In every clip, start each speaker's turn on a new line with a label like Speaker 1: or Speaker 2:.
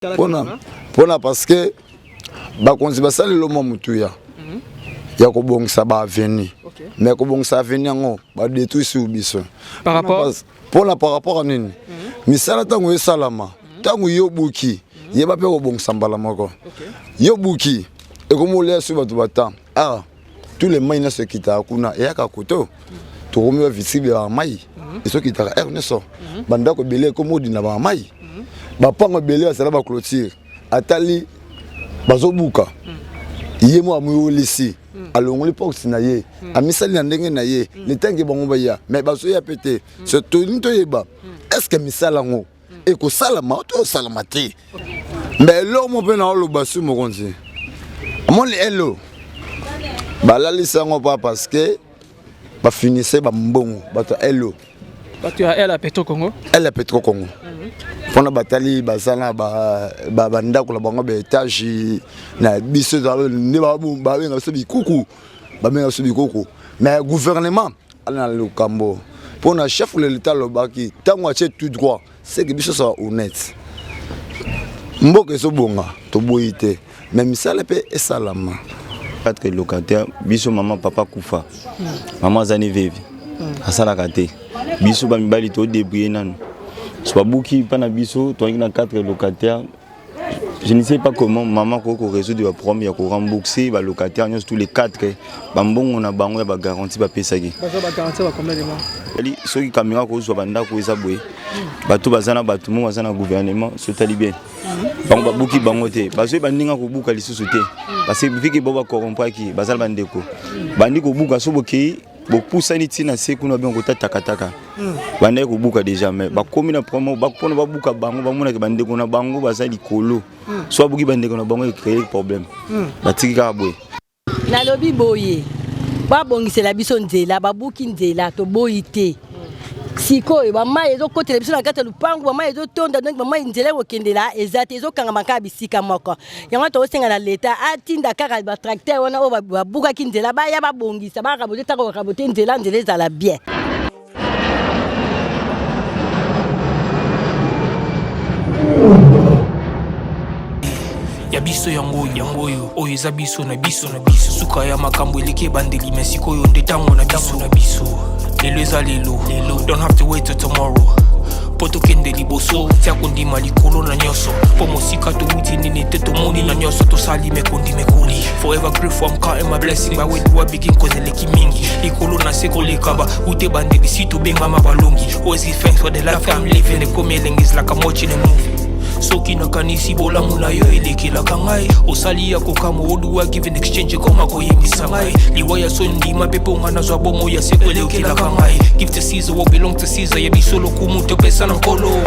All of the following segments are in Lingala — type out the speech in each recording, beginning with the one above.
Speaker 1: Pona parce que bakonzi basali lo mo mutuya ya ko bongisa ba avenir mais ko bongisa avenir ngo ba détruire sur biso
Speaker 2: par
Speaker 1: rapport à nini misala tango esalama tango yobuki yeba pe ko bongisa mbala moko yobuki e ko mo leso batu bata tous les mains se kita kuna e aka koto to ko me visible ba mai e so kita ernesto banda ko belé ko modi na ba mai ba pango belé asala ba clôture atali bazobuka yemo amuyo lisi alongoli pox na ye amisali na ndenge na ye letangi bango ba ya mais baso ya pété ce to yeba est-ce que misala ngo e ko salama to salama te mais lo mo pe na lo basu mo konzi mon hello balali sango pas parce que ba finissait ba mbongo bato hello
Speaker 2: bato ya elle a Petro Congo
Speaker 1: Pona batali basana ba ndako la bango ba étage na biso ne ba benga so bikuku ba benga so bikuku mais gouvernement ala le kambo pona chef de l'état lo baki tango a tout droit c'est que biso soit honnête mboke so bonga to boyité même ça le pe esalama
Speaker 3: quatre locataires biso maman papa kufa maman zani veve asala kate biso ba mibali to débrouiller nanu soit bouki pana biso to na quatre locataires je ne sais pas comment maman ko résoudre le problème ya ko rembourser ba locataires tous les quatre ba mbongo na bango ya ba garantie ba pesaki
Speaker 2: ba garantie ba combien de mois
Speaker 3: ali soki caméra ko so banda ko eza boye bato bazana bato mo bazana gouvernement so tali bien bango ba bouki bango te bazo ba ndinga ko buka lisusu te parce que viki boba corrompre ki bazala bandeko bandi ko buka so boki poussa ni tina sekuna bien ko takataka bande ko buka déjà mais ba komi na promo ba pona ba buka bango ba mona ke bande ko na bango ba sali kolo so buki bande ko na bango e créer problème ba tika boye
Speaker 4: na lobi boye ba bongisela biso nzela ba buki nzela to boyite sikoyo ba mai ezo kotela biso na kata lupango ba mai ezo tonda donc ba mai nzela ko kendela ezate ezo kanga maka bisika moko yango to senga na leta atinda kaka ba tracteur wana o ba buka ki nzela ba ya ba bongisa ba rabote ta ko rabote nzela za la bien
Speaker 5: ya biso yango oyo eza biso na biso suka ya makambo eleke bandeli mesiko yo ndetango na biso lelo eza lelo don't have to wait till tomorrow poto kende liboso tia kondima likolo na nyoso po mosika to wuti nini te to moni na nyoso to sali mekondi mekoli forever grateful I'm counting my blessing by way do I begin cause eleki mingi likolo na seko lekaba ute bandeli si to benga mabalongi always give thanks for the life I'm living the coming is like I'm watching a movie soki na kanisi bola muna yo elekela kangai osali ya kokamo oduwa give in exchange koma koyebisa ngai liwaya so ndima pepo ngana zwa bomo ya sekwelekela kangai give to Caesar what belong to Caesar ya bisolo kumuntu pesa na nkolo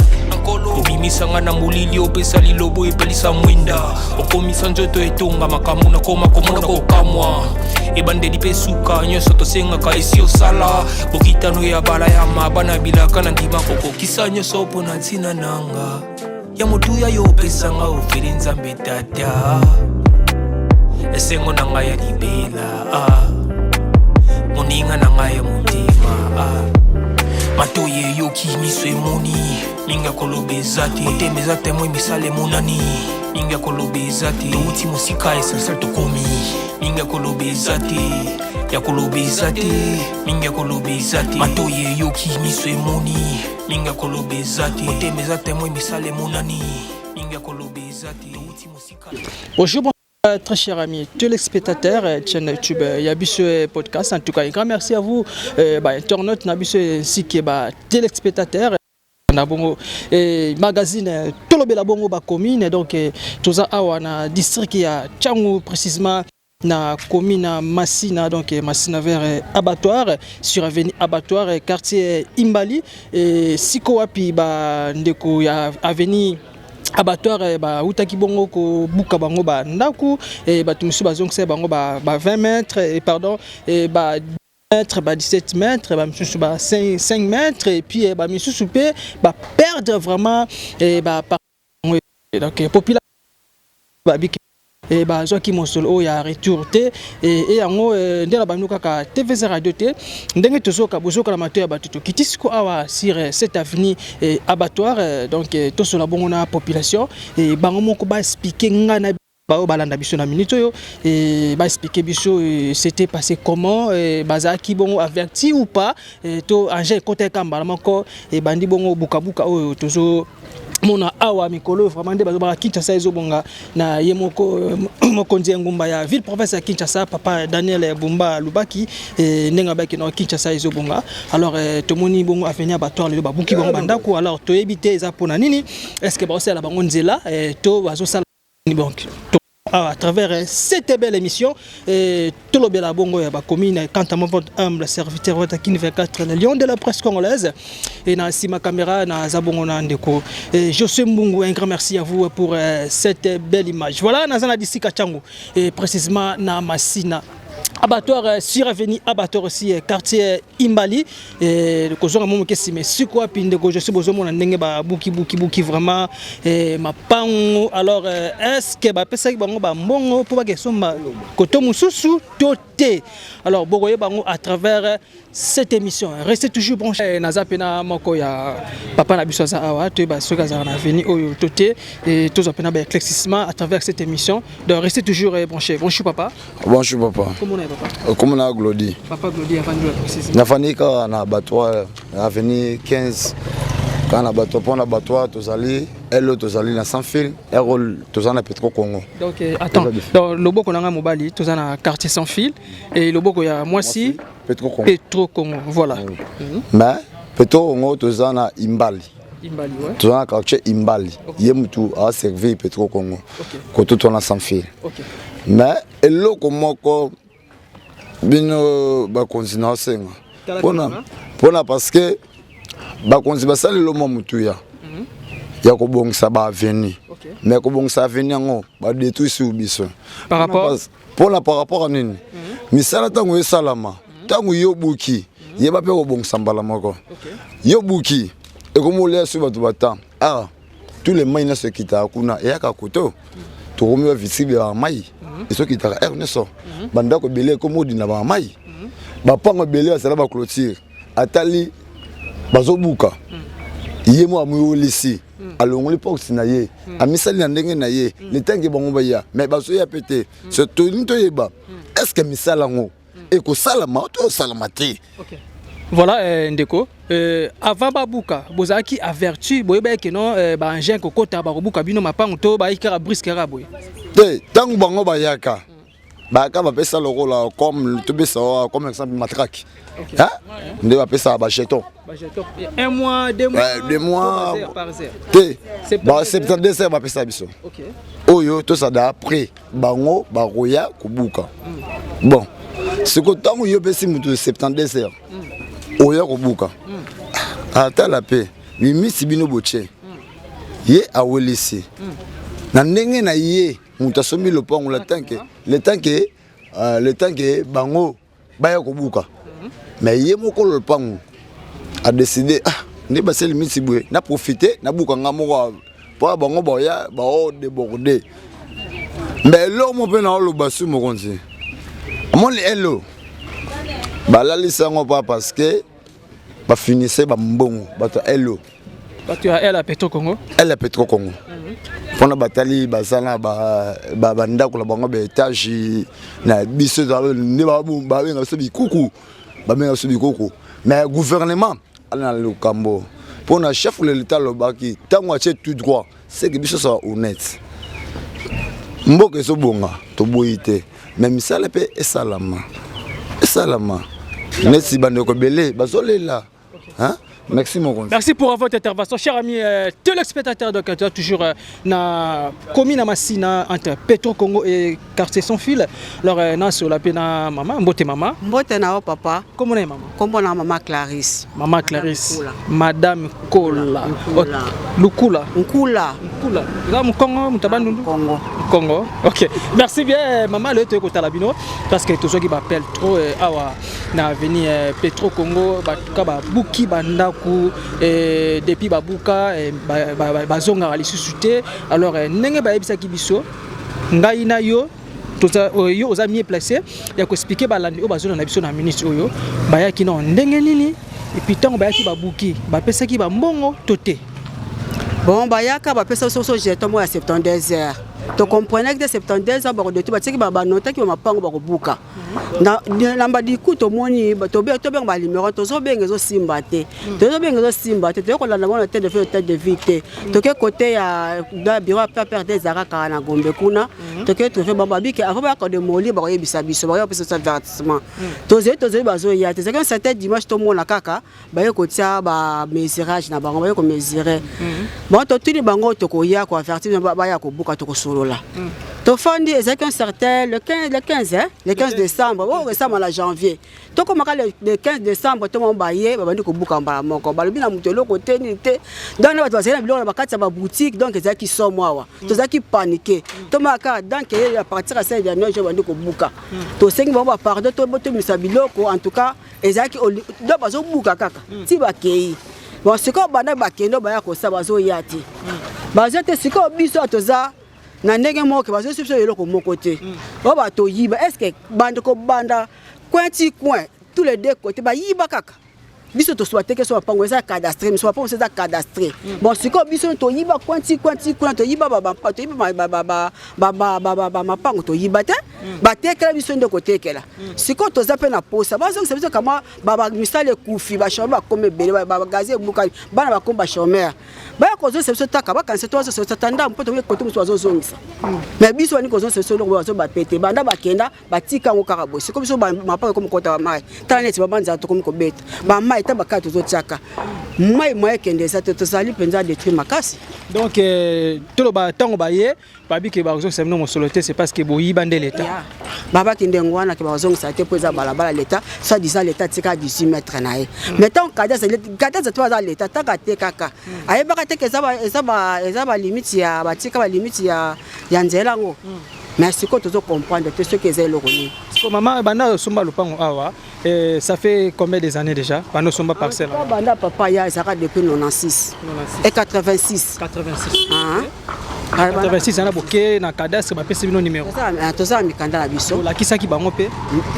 Speaker 5: obimisa ngana mulili opesa lilobo epelisa mwinda okomisa njoto etonga makamu na koma komona kokamwa ebandeli pesuka nyoso tosenga ka esi osala bokitano ya bala ya mabana bilaka na ndima kokokisa nyoso pona ntina nanga ya mutuya yo pesanga ofere nzambe tata esengo na ngai ya libela moninga na ngai ya mutima matoye yo kimiso emoni minga kolobeza te otemeza te mwe misale monani minga kolobeza te outi mosika esensa tokomi minga kolobeza te ya kolobeza te minga kolobeza te matoye yo kimiso emoni minga kolobeza te otemeza te mwe misale monani minga kolobeza te outi mosika.
Speaker 2: Bonjour très chers amis téléspectateurs chaîne YouTube Yabiso podcast en tout cas un grand merci à vous internautes Nabiso ainsi que téléspectateurs na bongo magazine tolobela bongo ba commune donc toza awa na district ya Tchangu précisément na commune Massina donc Massina vers abattoir sur avenue abattoir quartier Imbali et siko wapi ba ndeko ya avenue abattoir ba utaki bongo ko buka bango ba ndaku et ba tumisu bazongse bango ba 20 mètres et pardon et ba mètres, 17 mètres, 5 mètres et puis misusu pe ba perdre vraiment et donc population et bazwa ki mosolo ya retour te et yango ndela bandu kaka TVZ radio te ndenge tozoka bozoka la mato ya batuto kitisiko awa sur cette avenue abattoir donc tosola bongo na population et bango moko ba expliquer ngana bao balanda biso na minute yo et ba expliquer biso c'était passé comment bazaki bongo averti ou pas to anje côté kambala moko et bandi bongo bukabuka oyo tozo mona awa mikolo vraiment de bazobaka Kinshasa ezobonga na ye mokonzi ngumba ya ville province ya Kinshasa papa Daniel Bumba Lubaki ndenga baki na Kinshasa ezobonga alors tomoni bongo avenir batoire le babuki bongo bandako alors to éviter eza pona nini est-ce que ba osala bango nzela to bazosala donc à travers cette belle émission tout le bel bongo ya ba commune quant à mon humble serviteur votre Kin 24 le lion de la presse congolaise et na sima caméra na zabongo na ndeko José Mbungu, un grand merci à vous pour cette belle image. Voilà nazana d'ici Kachangu et précisément na Masina abattoir sur avenue abattoir aussi quartier Imbali et le kozonga momo kesi mais siko pinde ko je suis besoin mon ndenge ba buki vraiment mapango alors est-ce que ba pesa bango ba mbongo pour ba kesomba koto mususu toté alors bogoye bango à travers cette émission restez toujours branchés nazapena moko ya papa na biso za awa to ba soka za na avenue oyo toté et tous apena ba éclaircissement à travers cette émission donc restez toujours branchés. Bonjour papa.
Speaker 1: Bonjour papa.
Speaker 2: Comment on est papa?
Speaker 1: Comment on a Glody?
Speaker 2: Papa Glody avant de préciser.
Speaker 1: Na fani ka na abattoir avenue 15 quand na abattoir pour na abattoir tozali elo tozali na sans fil erol tozana Petro Congo.
Speaker 2: Donc attends dans le boko na mobali tozana quartier sans fil et le boko ya Mwasi Petro Congo voilà.
Speaker 1: Mais Petro Congo tozana Imbali.
Speaker 2: Imbali ouais.
Speaker 1: Tozana quartier Imbali. Yemutu a servi Petro Congo. Koto tona sans fil. OK. Mais eloko moko bino ba continue senga pona parce que ba konzi ba sala lo mutuya ya ko bongisa ba avenir mais ko bongisa avenir ngo ba détruire sur biso par rapport à nini misala tango esalama tango yobuki yeba pe ko bongisa mbala moko yobuki e ko molia sur batu bata tous les mains se kita kuna ya ka koto to romi visible ya mai et ceux qui t'a ernesto banda ko belé ko modi na ba mai ba pango belé ça ba clôture atali bazobuka yemo amuyo lisi alongoli pox na ye amisali na ndenge na ye le tangi bango ba ya mais bazo ya pété ce tonito yeba est-ce que misala ngo e ko salama to salamate. OK.
Speaker 2: Voilà ndeko avant babuka bozaki averti boyeba ke non ba engin ko kota ba robuka bino mapango to ba ikara briskera boy
Speaker 1: te tango bango ba yaka ba ka ba pesa lokola comme to besa comme exemple matraque hein nde ba pesa ba jeton
Speaker 2: un mois 2 mois
Speaker 1: te ba 72 heures ba pesa biso. OK. Oyo to ça d'après bango ba roya kubuka bon ce que tango yo pesi mutu 72 heures oya kobuka ata la paix limisi bino boche ye awelisi na ndenge na ye mutasombi lopango le temps que bango baya kobuka mais ye moko lopango a décidé ne ba se limisi bwe na profiter na buka ngamo pour bango boya ba o déborder mais lo mo pe na lo basu mo konzi mon elo balali sango pas parce que ba finissait ba mbongo bato elo
Speaker 2: bato ya elle a Petro Congo
Speaker 1: pona batali bazana ba ndako la bango ba étage na biso ne ba benga so bikuku ba benga so bikuku mais gouvernement ala na lokambo pona chef de l'état lobaki tango atie tout droit c'est que biso soit honnête mboke so bonga to boyite même ça le pe esalama Merci bandeko belé bazolela hein. Merci mon grand.
Speaker 2: Merci pour votre intervention, cher ami téléspectateurs. Donc toujours na commune Masina entre Petro Congo et quartier sans fil. Alors na sur la pena maman, mbote maman.
Speaker 6: Mbote na papa.
Speaker 2: Comment est maman?
Speaker 6: Comment na maman Clarisse.
Speaker 2: Maman Clarisse. Madame Kola. Lukula. Nkula. Là mon Congo, mutabandu. Congo. OK. Merci bien maman le te kota labino parce que tout ce qui m'appelle trop awa na venir Petro Congo ba buki banda depuis babuka bazonga lisusu te alors ndenge ba ebisa ki biso ngai na yo yo oza mieux placé ya ko expliquer balandi o bazona na biso na ministre oyo bayaki na ndenge nini et puis tant bayaki babuki bapesaki ba mbongo toté.
Speaker 6: Bon bayaka bapesa so jeton mo ya 72 heures. Tu comprenais que de 72 ans, tu vas dire que tu noter que tu vas buka. Namba di kuto moni, tu bien numéro, tu as bien les simbaté. Tu as bien les simbaté. Tu as la tête de faire tête de vite. Tu as côté à bureau à perdre des araka na gombe kuna. Tu as trouvé bababi que avant de moli, bah y bisabiso, bah y a ce avertissement. Tu as bazo ya. Tu sais que c'était dimanche tout monde na kaka, bah y côté bah mesurage na bango, bah y ko mesurer. Bon tu dis bango tu ko ya ko avertir bah y ko buka to ko là. Tu fondis exactement certain le 15 décembre, oh récemment la janvier. Tu comme le 15 décembre tu m'as baillé, bah bandi ko buka mbala moko. Ba lobina mutelo ko tenité. Donc na bazana biloko na bakati ba boutique donc ezaki so moi. Tu zaki paniquer. Tu maka donc à partir à 5 janvier je bandi ko buka. Tu sengi ba pardon to boto misa biloko en tout cas ezaki do bazo buka kaka. Ti ba kei. Bon c'est comme bana ba kendo ba ya ko sa bazo yati. Bazo te siko biso toza na ndenge moko bazo sipso yeloko moko te o ba to yiba est-ce que bande ko banda coin tous les deux côtés ba yiba kaka biso to souhaiter que soit pango ça cadastre mais soit pas ça cadastre bon siko biso to yiba coin to yiba ba to yiba ba mapango to yiba te ba te kala biso ndo côté kala siko to zape na posa bazo que ça veut kama ba misale kufi ba chamba comme bele ba gazer bukali bana ba komba chômeur ba ko zo se taka ba kanse to zo tanda mpoto we côté muso zo zongisa mais biso ni ko zo se lo zo ba pété banda ba kenda ba tika ngo karabo siko biso ba mapango comme kota mai taneti ba banza to comme ko beta ba mai ta ba ka to zo tsaka mai kende sa to sali penza détruire makasi
Speaker 2: donc tout le ba tango ba ye ba bi ke ba zo se no soloté c'est parce que boyi bande l'état
Speaker 6: baba kende ngwana ke ba zo ngisa te poza balabala l'état soit disant l'état tika 18 mètres na ye mais tant cadastre to za l'état taka te kaka aye ba te ke ezaba limite ya batika ba limite ya nzela ngo mais c'est quoi tu dois comprendre tout ce que c'est le roni
Speaker 2: maman bana somba lupango awa ça fait combien des années déjà bana somba parcelle
Speaker 6: bana papa ya ça depuis 96 et 86
Speaker 2: 86 ana boké na cadastre ba pesi bino numéro
Speaker 6: to za mikanda la biso
Speaker 2: la kisaki bango pe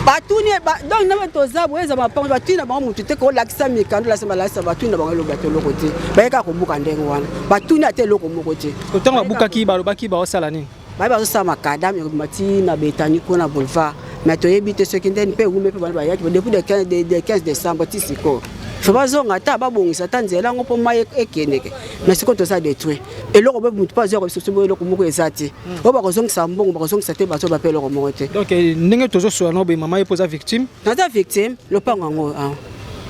Speaker 6: batuni donc na to za boeza mapango batuni na bango mutu te ko la kisa mikanda la sema la sa batuni na bango lo bato lo côté ba ka ko buka ndenge wana batuni ate lo ko moko te
Speaker 2: to tanga buka ki ba lo baki ba osala nini
Speaker 6: ba ba so makadam mati na betani ko na boulevard mais to yebite ce qui ndeni pe ume pe ba yaki depuis le 15 décembre tisiko faut pas zonga ta ba bongisa tanzela ngo po mai ekeneke mais siko to ça détruit et loko be mutu pas zero so bo loko moko ezati o ba ko zongisa mbongo ba ko zongisa te ba so ba pe loko moko te
Speaker 2: donc ndenge tozo so no be mama epoza victime
Speaker 6: na ta victime le pango ngo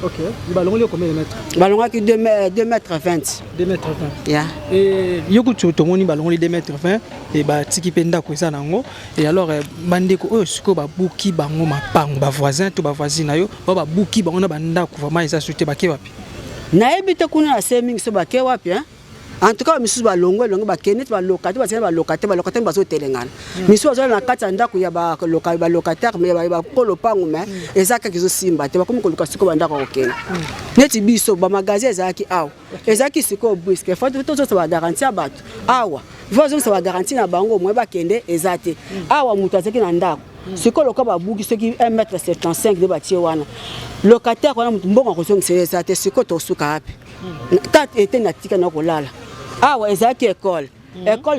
Speaker 2: ok balongo le combien de mètres
Speaker 6: balongo ki 2 mètres 20
Speaker 2: 2 mètres 20
Speaker 6: ya
Speaker 2: et yoko to moni balongo li 2 mètres 20 et ba tiki penda ko ça nango et alors bandeko o siko ba buki bango mapango ba voisin to ba voisine na yo ba buki bango na banda ko vraiment ça souté ba ke wapi
Speaker 6: na ebite kuna seming so ba ke wapi hein en tout cas misu ba longo ba kenet ba locataire ba locataire ba so telengana misu zo na kata ndako ya ba locataire mais ba polo pangu mais ezaka kizo simba te ba komi ko siko ba ndako okena neti biso ba magasin ezaki awa ezaki siko brisque faut to so ba garantie bato awa voisin so ba garantie na bango mo ba kende ezate awa mutu azaki na ndako siko loka ba buki soki 1,75 m de batie wana locataire wana mutu mbongo ko so ezate siko to suka api tat était na tika na kolala awa ezaki école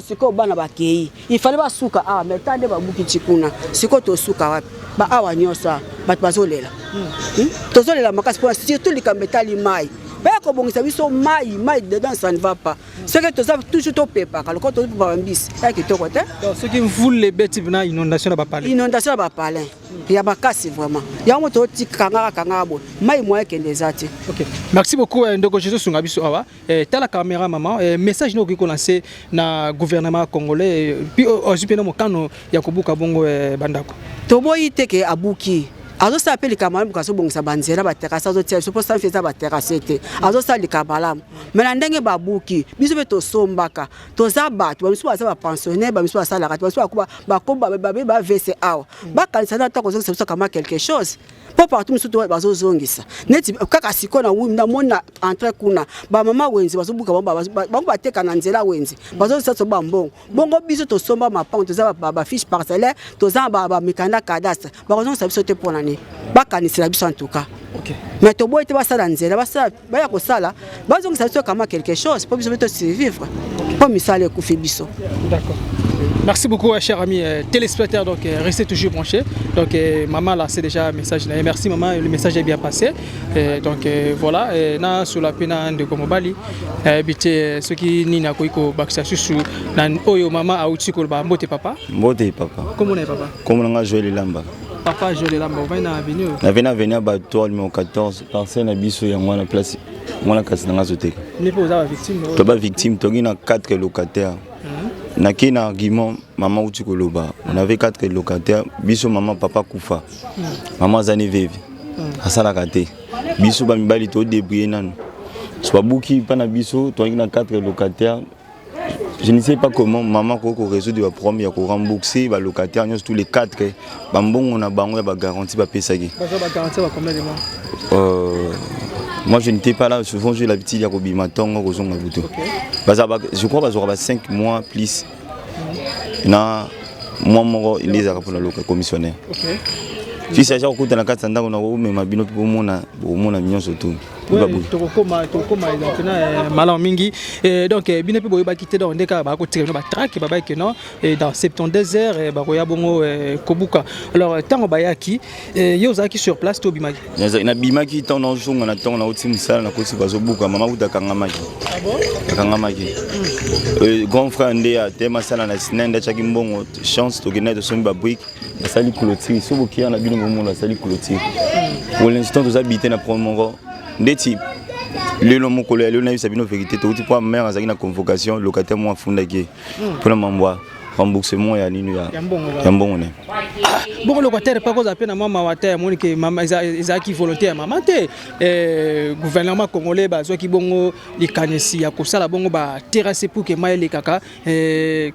Speaker 6: siko bana bakei il fallait ba suka mais tande ba buki tikuna siko to suka wapi ba awa nyosa bat bazolela tozolela makasi pour surtout likambetali mai ba ko bongisa biso mai dedans ça ne va pas ce que toza toujours to pepa quand to ba mbisi ya kitoko te
Speaker 2: donc ce qui voule les bêtes na inondation na ba
Speaker 6: palais ya bakasi vraiment ya moto tikanga bo mai moya kende zati.
Speaker 2: OK merci beaucoup ndoko Jesus sunga biso awa tala caméra maman message no ko lancer na gouvernement congolais puis ozipena mokano ya kobuka bongo bandako
Speaker 6: to boyi teke abuki azo sa pe likamala bukaso bongisa banzela ba terrasse azo tia supposé ça faisait ba terrasse te azo sa likamala mais na ndenge ba buki biso be to sombaka to za bato ba miso ba pensionnaire ba miso ba sala ba miso ba ko ba VCA ba kanisa na ta ko zo kama quelque chose po partout miso to bazo zongisa neti kaka siko na mona entre kuna ba mama wenzi bazo buka ba teka na nzela wenzi bazo sa so ba mbongo bongo biso to somba mapango to za ba fiche parcellaire to za ba mikanda cadastre ba ko zo te pour l'année bakanisela biso en tout cas mais to boy te basala nzela basala baya ko sala bazo ngisa so kama quelque chose pour biso to survivre pas misale ko fait biso.
Speaker 2: D'accord. Merci beaucoup, cher ami téléspectateur. Donc, restez toujours branchés. Donc, maman, là, c'est déjà un message. Merci, maman. Le message est bien passé. Donc, voilà. Na sur la peine de Komobali. Habité ceux qui n'y n'a pas baksa susu. Nan oyo maman a outi kolba. Mbote papa.
Speaker 3: Mbote papa.
Speaker 2: Comment on est papa?
Speaker 3: Comment on a joué les lamba?
Speaker 2: Papa joué les lamba. On va na avenue.
Speaker 3: Na vena avenue Bato numéro 14. Parcelle na biso ya ngwana place. Ngwana kasi na zote.
Speaker 2: N'est pas aux victimes.
Speaker 3: To ba victime. To gina 4 locataires. Naki na argument maman uti koloba on avait 4 locataires biso maman papa kufa maman zani veve asala kate biso ba mibali to débrouiller nanu so babuki pana biso to na 4 locataires je ne sais pas comment maman ko résoudre le problème ya ko rembourser ba locataires tous les 4 ba mbongo na bango ya ba garantie ba pesaki
Speaker 2: ba garantie ba combien de mois?
Speaker 3: Moi je n'étais pas là, souvent j'ai l'habitude de bima tongo kozonga buto. Je crois que ça 5 mois plus. Na moi les a pour la commissionnaire. Si c'est déjà au côté de la carte sanda on a mais ma bino pour mon mignon surtout.
Speaker 2: Malan mingi donc bino pe boyeba quitter dans ndeka ba ko tirer no ba track ba ke non dans 72 heures ba ko ya bongo kobuka. Alors tango bayaki yo zaki sur place to bimaki.
Speaker 3: Na bimaki tant na zonga na tant na oti musala na kosi bazo buka mama uta kangamaki.
Speaker 2: Ah bon?
Speaker 3: Kangamaki. Grand frère ndé a tema sala na sinenda chaki mbongo chance to gena de son ba brique. La sali clôture so boki na bino la sali clôture. Pour l'instant nous habiter na promo ndeti lelo moko lelo na bisa bino vérité to pour mère azaki na convocation locataire moi fondaki pour la mamboa remboursement ya nini ya mbongo ne
Speaker 2: bon locataire pas cause appena mama wata moni ke mama ezaki volontaire mama te gouvernement congolais bazo ki bongo likanesi ya kosala bongo ba terrasse pour que mai le kaka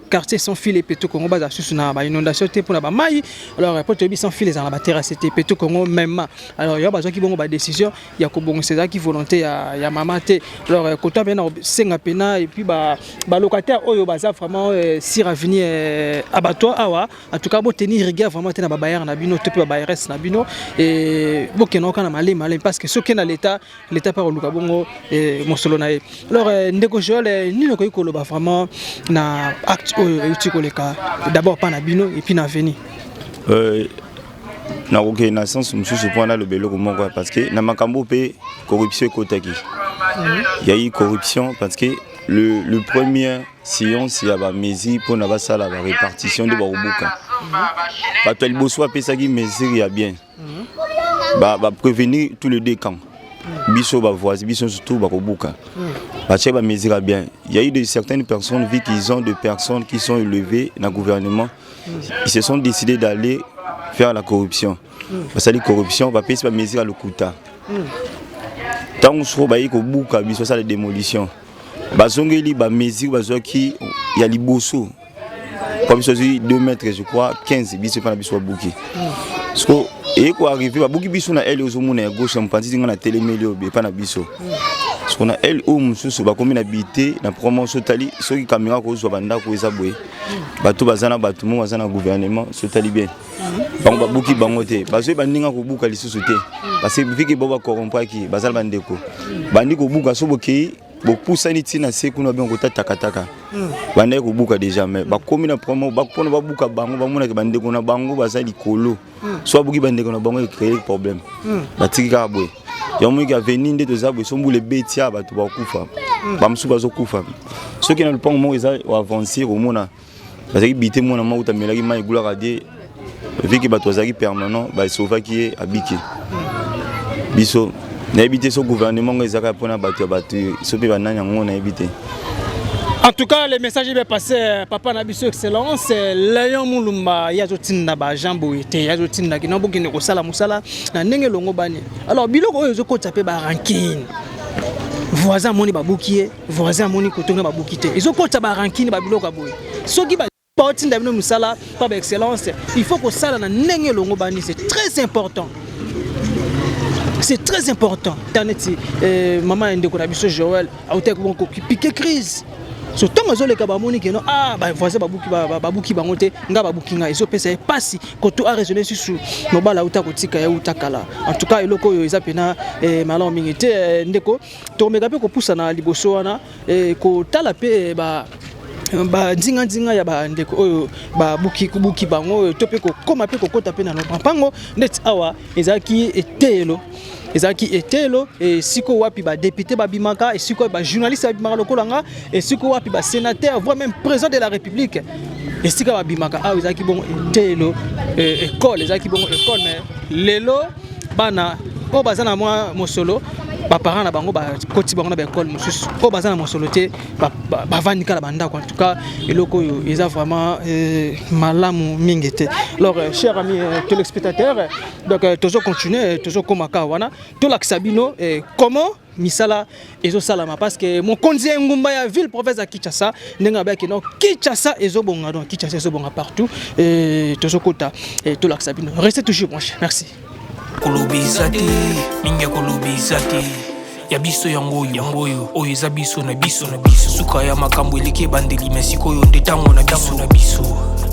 Speaker 2: quartier sans fil et peto Congo baza susu na ba inondation te pour na ba mai alors pour te bi sans fil za na ba terrasse te peto Congo même alors yo bazo ki bongo ba décision ya ko bongo ezaki volontaire ya mama te alors kota bena senga pena et puis ba locataire oyo baza vraiment si avenir abattoir awa en tout cas bo tenir rigueur vraiment na babayar na bino te pe babayres na bino et bo keno kana malé parce que ce qui na l'état par luka bongo mosolo na e alors ndeko Joel ni ko ikoloba vraiment na acte oyo utikoleka d'abord pas na bino et puis na venir
Speaker 3: na OK na sens mususu point na le beloko moko parce que na makambo pe corruption ekotaki il y a eu corruption parce que le premier séance il y a ba mesure pour na ba sala la répartition de barubuka ba to liboso apesa ki mesure ya bien ba prévenir tous les deux camps biso ba voisin biso surtout ba kobuka ba che ba mesure bien il y a eu de certaines personnes vu qu'ils ont de personnes qui sont élevées dans le gouvernement ils se sont décidés d'aller faire la corruption parce que la corruption va payer ba mesure à le kuta tant on se ba yi kobuka biso ça la démolition bazongeli ba mesure bazoki ya liboso comme ça 2 mètres je crois 15 biso pas na biso buki parce que et quoi arriver ba buki biso na elle ozomona ya gauche en partie nga na télémélé obe pas na biso parce qu'on a elle ou mususu ba komi na bité na promotion tali soki caméra ko zo banda ko ezabwe bato bazana bato mo bazana gouvernement so tali bien bango ba buki bango te bazo bandinga ko buka lisusu te parce que viki boba corrompre ki bazala bandeko bandi ko buka so boki poussa ni tina se kuna bien kota takataka bande ko buka déjà mais ba komi na promo ba pona ba buka bango ba mona ke bande ko na bango ba za likolo so buki bande ko na bango créer problème ba tika boy yo mo ki avenir nde to za boy so mbule betia ba to ba kufa ba msu ba zo kufa so ki na le pont mo eza avancer au mona ba za ki bité mona ma uta melaki mai gula radie vu que ba to za ki permanent ba sauva ki abiki biso na éviter ce gouvernement ezaka pona bato bato so pe bananya ngo na éviter
Speaker 2: En tout cas, le message est passé, Papa Nabiso Excellence, Léon Moulumba, Yazotina, Jambo, Yazotina, qui n'a pas de Sala Moussala, n'a n'engé longo bani. Alors, Biloko, ils ont tapé Barankin. Voisin Moni Baboukié, voisin Moni Kotono Baboukité. Ils ont tapé Barankin, Babiloko Aboui. Ce qui va porter d'avenir Moussala, Papa Excellence, il faut que ça n'a n'engé longo bani, c'est très important. C'est très important. Taneti, maman Ndeko Nabiso Joël, a été piqué crise. So tant que les kabamoni que non voisin babouki bangote nga babouki nga iso pesa pasi koto a raisonner sur no bala uta kotika ya utakala. En tout cas eloko yo ezapena malon mingite ndeko to megape ko poussa na liboso wana ko tala pe ba nzinga ya ba ndeko oyo ba buki bango to pe ko koma pe ko kota pe na no pampango net awa ezaki etelo et siko wapi ba député ba bimaka et siko ba journaliste ba bimaka lokolanga et siko wapi ba sénateur voire même président de la République et siko ba bimaka ezaki bon etelo école ezaki bon école mais lelo bana o bazana moi mosolo ba parents na bango ba koti bango na ba école mosusu o bazana mosolo te ba vandika la banda en tout cas eloko yo eza vraiment malamu mingete. Alors chers amis téléspectateurs, donc toujours continuer toujours comme wana to laksabino comment misala ezo salama parce que mon konzi ngumba ya ville province à Kinshasa nenga ba kino Kinshasa ezo bonga donc Kinshasa ezo bonga partout et toujours kota et to laksabino restez toujours branchés. Merci.
Speaker 5: Kolobizate, minga kolobizate. Ya biso yangoyo, oyo eza biso na biso. Suka ya makambo eleke bandeli mesiko yo ndetango na biso.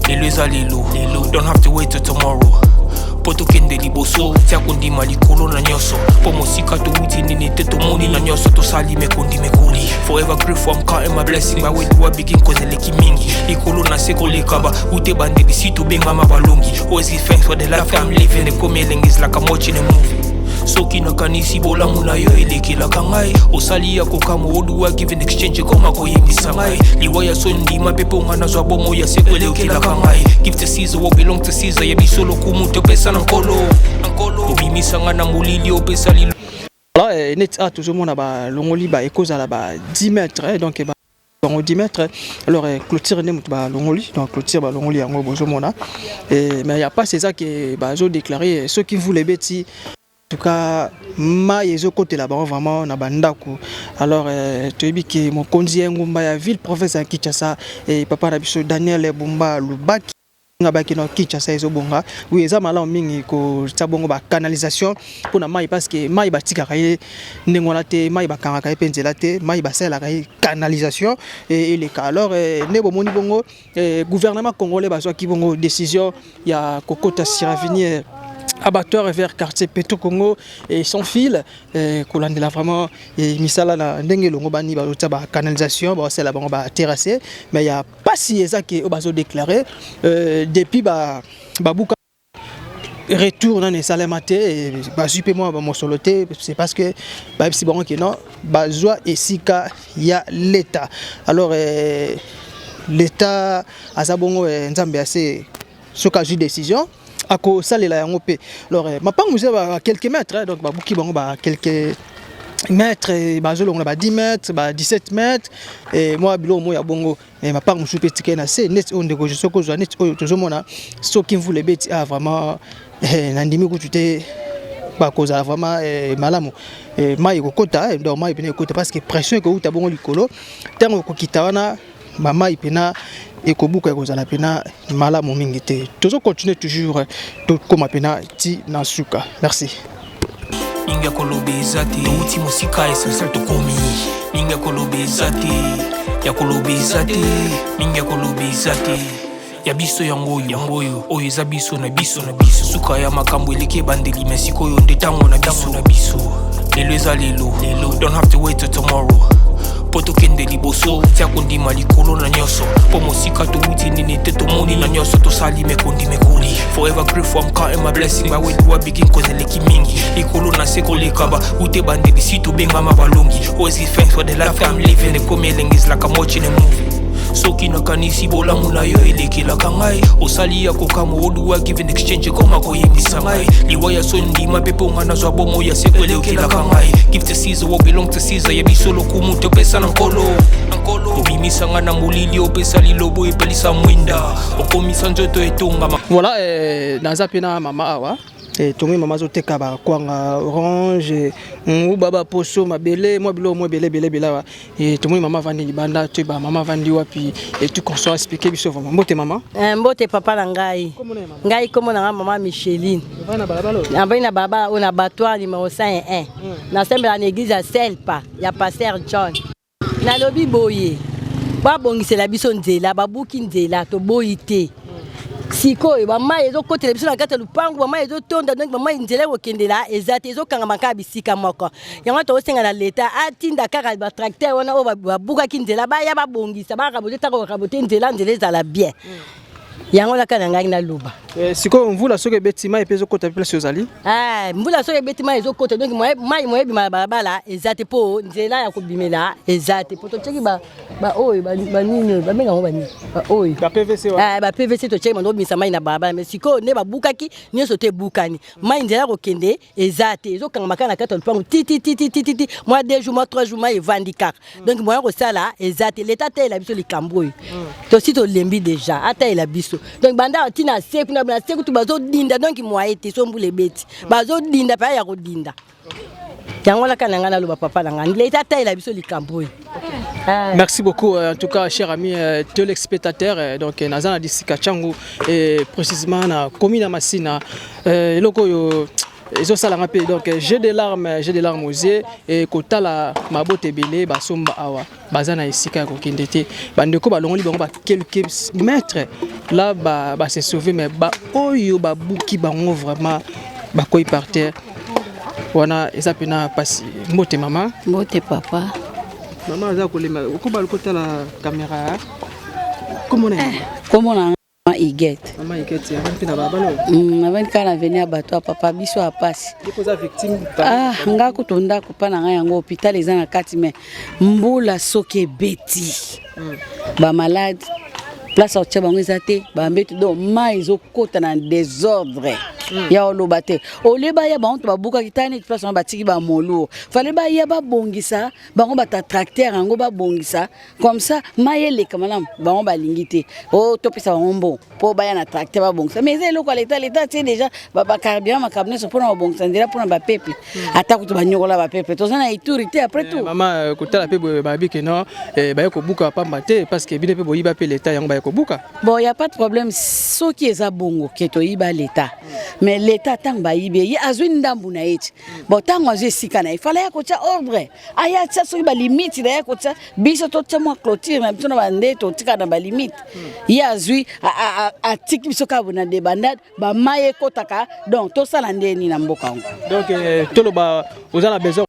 Speaker 5: Lelo eza lelo, don't have to wait till tomorrow. Poto kende liboso, tia kondima likolo na nyoso. Po mosika to wuti nini te to moni na nyoso to sali mekondi mekoli. Forever grateful, I'm counting my blessing. Ba when you begin cause eleki mingi. Likolo na seko lekaba, ute bandeli si to benga mabalongi. Always give thanks for the life I'm living. The coming is like I'm watching a movie. Soki na kanisi bola muna yo eleki la kangai. Osali ya kokamo oduwa give in exchange koma koyimisa ngai. Liwaya sondi mapepo ngana zwa bomo ya seko eleki la kangai. Give to Caesar what belong to Caesar. Ya bisolo kumuto pesa nankolo. Obimisa ngana mulili opesa lilo.
Speaker 2: Voilà, net a toujours mon ba longoli ba ekoza la ba 10 mètres donc ba 10 mètres. Alors clôture ne ba longoli donc clôture ba longoli yango bozo mona. Mais il y a pas c'est ça qui ba zo déclaré ceux qui voulaient bêti. En tout cas, ma yezo côté là-bas vraiment na bandaku. Alors tu dis que mon konzi ngumba ya ville province à Kinshasa et papa Nabiso Daniel Bumba Lubaki ngabaki no Kinshasa ezo bonga. Oui, eza mala mingi ko tsabongo ba canalisation pour na mai parce que mai batika kaye ndengona te mai bakanga kaye penzela te mai basela kaye canalisation et les cas. Alors ne bomoni bongo gouvernement congolais bazwa ki bongo décision ya kokota siravinier abattoir vers quartier Petro Congo et sans fil kolandela vraiment misala na ndenge longo bani ba ba canalisation ba c'est là ba terrasser mais il y a pas si ezaki obazo déclaré depuis ba buka retour dans les salamate ba jupe moi ba mosoloté c'est parce que ba si bon que non ba joie et sika ya l'état. Alors l'état azabongo nzambe assez soka ju décision ako salela yango pe. Alors mapango muze ba quelques mètres donc ba buki bango ba quelques mètres ba zolo ba 10 mètres ba 17 mètres et moi bilo mo ya bongo et mapango musu pe tikena c'est net on de go soko zo net oyo tozomona soki mvule beti vraiment nandimi ko tuté ba koza vraiment malamu mai ko kota donc mai pene kota parce que pression ko uta bongo likolo tango ko kitawana mama ipena et kobuka kozala pena malamu mingi te. Toujours continuer toujours comme pena ti nasuka. Merci.
Speaker 5: Minga kolobezati uti musika essentiel to komi. Minga kolobezati ya kolobezati minga kolobezati ya biso yangoyo oyo eza biso na biso suka ya makambo eleke bandeli mesiko yo ndetango na biso. Lelo eza lelo, don't have to wait till tomorrow. Poto kende liboso, tia kondima likolo na nyoso. Po mosika to wuti nini te to moni na nyoso to sali mekondi mekoli. Forever grateful, I'm counting my blessing. Ba when you begin cause eleki mingi. Likolo na seko lekaba, ute bandeli si to benga mabalongi. Always give thanks for the life I'm living. The coming is like I'm watching a movie. soki nakanisi bolamu na yo elekelaka ngai osali ya kokamo oluwa give in exchange koma koyebisa ngai liwa ya sondima mpe mpo nga nazwa bomo ya seko elekelaka ngai give to Caesar what belong to Caesar yebiso lokumu topesa na nkolo obimisa nga na molili opesa lilobo epelisa mwinda okomisa nzoto etongama.
Speaker 2: Voilà, naza pena mama awa tongi mama zoteka ba kwanga orange ou baba poso mabele moi belé wa tongi mama vandi libanda tu ba mama vandi wapi et tu conçois expliquer biso vraiment mbote mama
Speaker 4: mbote papa na ngai ngai komo na mama Micheline na baba on a battoir numéro 101 na semble en église à Selpa ya pasteur John na lobi boye ba bongisela biso nzela babuki nzela to boyite sikoyo bama ezokotela biso na kati ya lupangu bama ezotonda donc bama nzela ekokendela eza te ezokanga kaka bisika moko yango tokosenga na leta atinda kaka batracteur wana oyo babukaki nzela baya babongisa barabote taka barabote nzela ezala bien yango laka na ngai na luba
Speaker 2: sikoyo mvula soki ebetima epe ezokota place ozali
Speaker 4: mvula soki ebetima ezokota donc mai moyebima balabala eza te mpo nzela ya kobimela eza te mpo totyeki baoyo banini babengango banini baoyo bapvc totyeki bando obimisa mai na balabala mais sikoyo nde babukaki nyonso te ebukani mai nzela ya kokende eza te ezokanga makaka na kati ya lupango titititititi mwa 2 jours mwa 3 jours mai evandi kaka donc moya kosala eza te leta atayela biso likambo oyo tosi tolembi deja atayela biso donc banda tina seku na seku tu bazo dinda donc moye te so mbule beti bazo dinda pa ya kodinda yango la kananga na loba papa na ngani leta taila biso likambo.
Speaker 2: Merci beaucoup en tout cas cher ami téléspectateurs donc nazana disika changu et précisément na commune Masina loko yo ils ont ça donc j'ai des larmes aux yeux et kotala mabote belé basomba awa bazana isika ko kindete bandeko balongoli bango ba quelques mètres là ba se sauver mais ba oyo ba buki bango vraiment ba koy par terre wana eza pena pasi mbote mama
Speaker 7: mbote papa
Speaker 2: mama za kolema ukoba kotala caméra comment
Speaker 7: on Igette.
Speaker 2: Maman Igette, ya mpina babalo.
Speaker 7: Avant kana venir bato papa biso a passe.
Speaker 2: Déposa victime.
Speaker 7: Nga kutonda kupana nga yango hôpital ezana kati mais mbula soke beti. Ba malade place au tchabango ezate ba mbetu do mai ezokota na désordre. Ya olobate. Oleba ya ba onto babuka kitani place on batiki ba molo. Fallait ba ya ba bongisa, bango bata tracteur yango ba bongisa comme ça mayele kamalam bango ba lingité. Oh topisa ngombo po ba ya na tracteur ba bongisa. Mais zelo kwa l'état c'est déjà ba carburant ma cabinet pour na bongisa ndira pour na ba peuple. Ata kutu ba nyokola ba peuple. Tozana iturité après tout.
Speaker 2: Maman kotala pe ba biki non ba ya ko buka pamba te parce que bine pe boyiba pe l'état yango ba ya ko buka.
Speaker 7: Bon, il y a pas de problème so qui est bongo qui to yiba l'état. Mais l'état tang ba yibe yi azwin ndambu na eti. Bon tang waje sikana il fallait ko tia ordre. Aya tia so ba limite da ko tia biso to tia mo clôture na biso na bande to tika na ba limite. Yi azwi a tiki biso ka bona de bandade ba maye kotaka donc to sala ndeni na mboka ngo.
Speaker 2: Donc tolo ba ozana besoin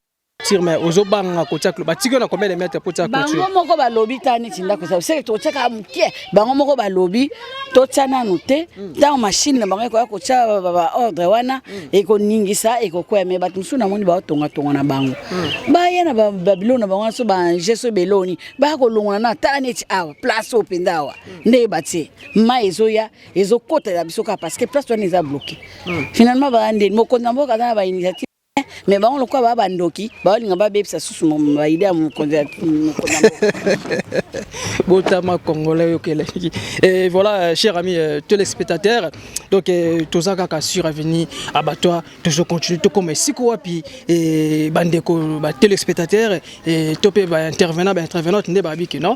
Speaker 2: mais ozobanga kotia ba tiki na combien de mètres pour tia clôture.
Speaker 7: Bango moko ba lobi tani tinda ko ça c'est to tia ka mukie. Bango moko ba lobi to tia na noté dans machine na bango ko tia ba ordre wana e ko ningisa e ko kweme ba tumsuna moni ba tonga na bango. Ba yena ba Babylone bango so ba jeso beloni ba ko longona na tani ti awa place openda wa nde bati ma ezoya ezokota ya bisoka parce que place wana eza bloqué. Finalement ba ande moko na mboka na ba initiative mais bon, le quoi va bandoki, bah on va bébé ça sous mon idée à mon
Speaker 2: Botama congolais et voilà chers amis téléspectateurs donc tout ça qui sur avenir abattoir toujours continue tout comme si quoi puis et bandeko téléspectateurs et topé intervenant ne babi que non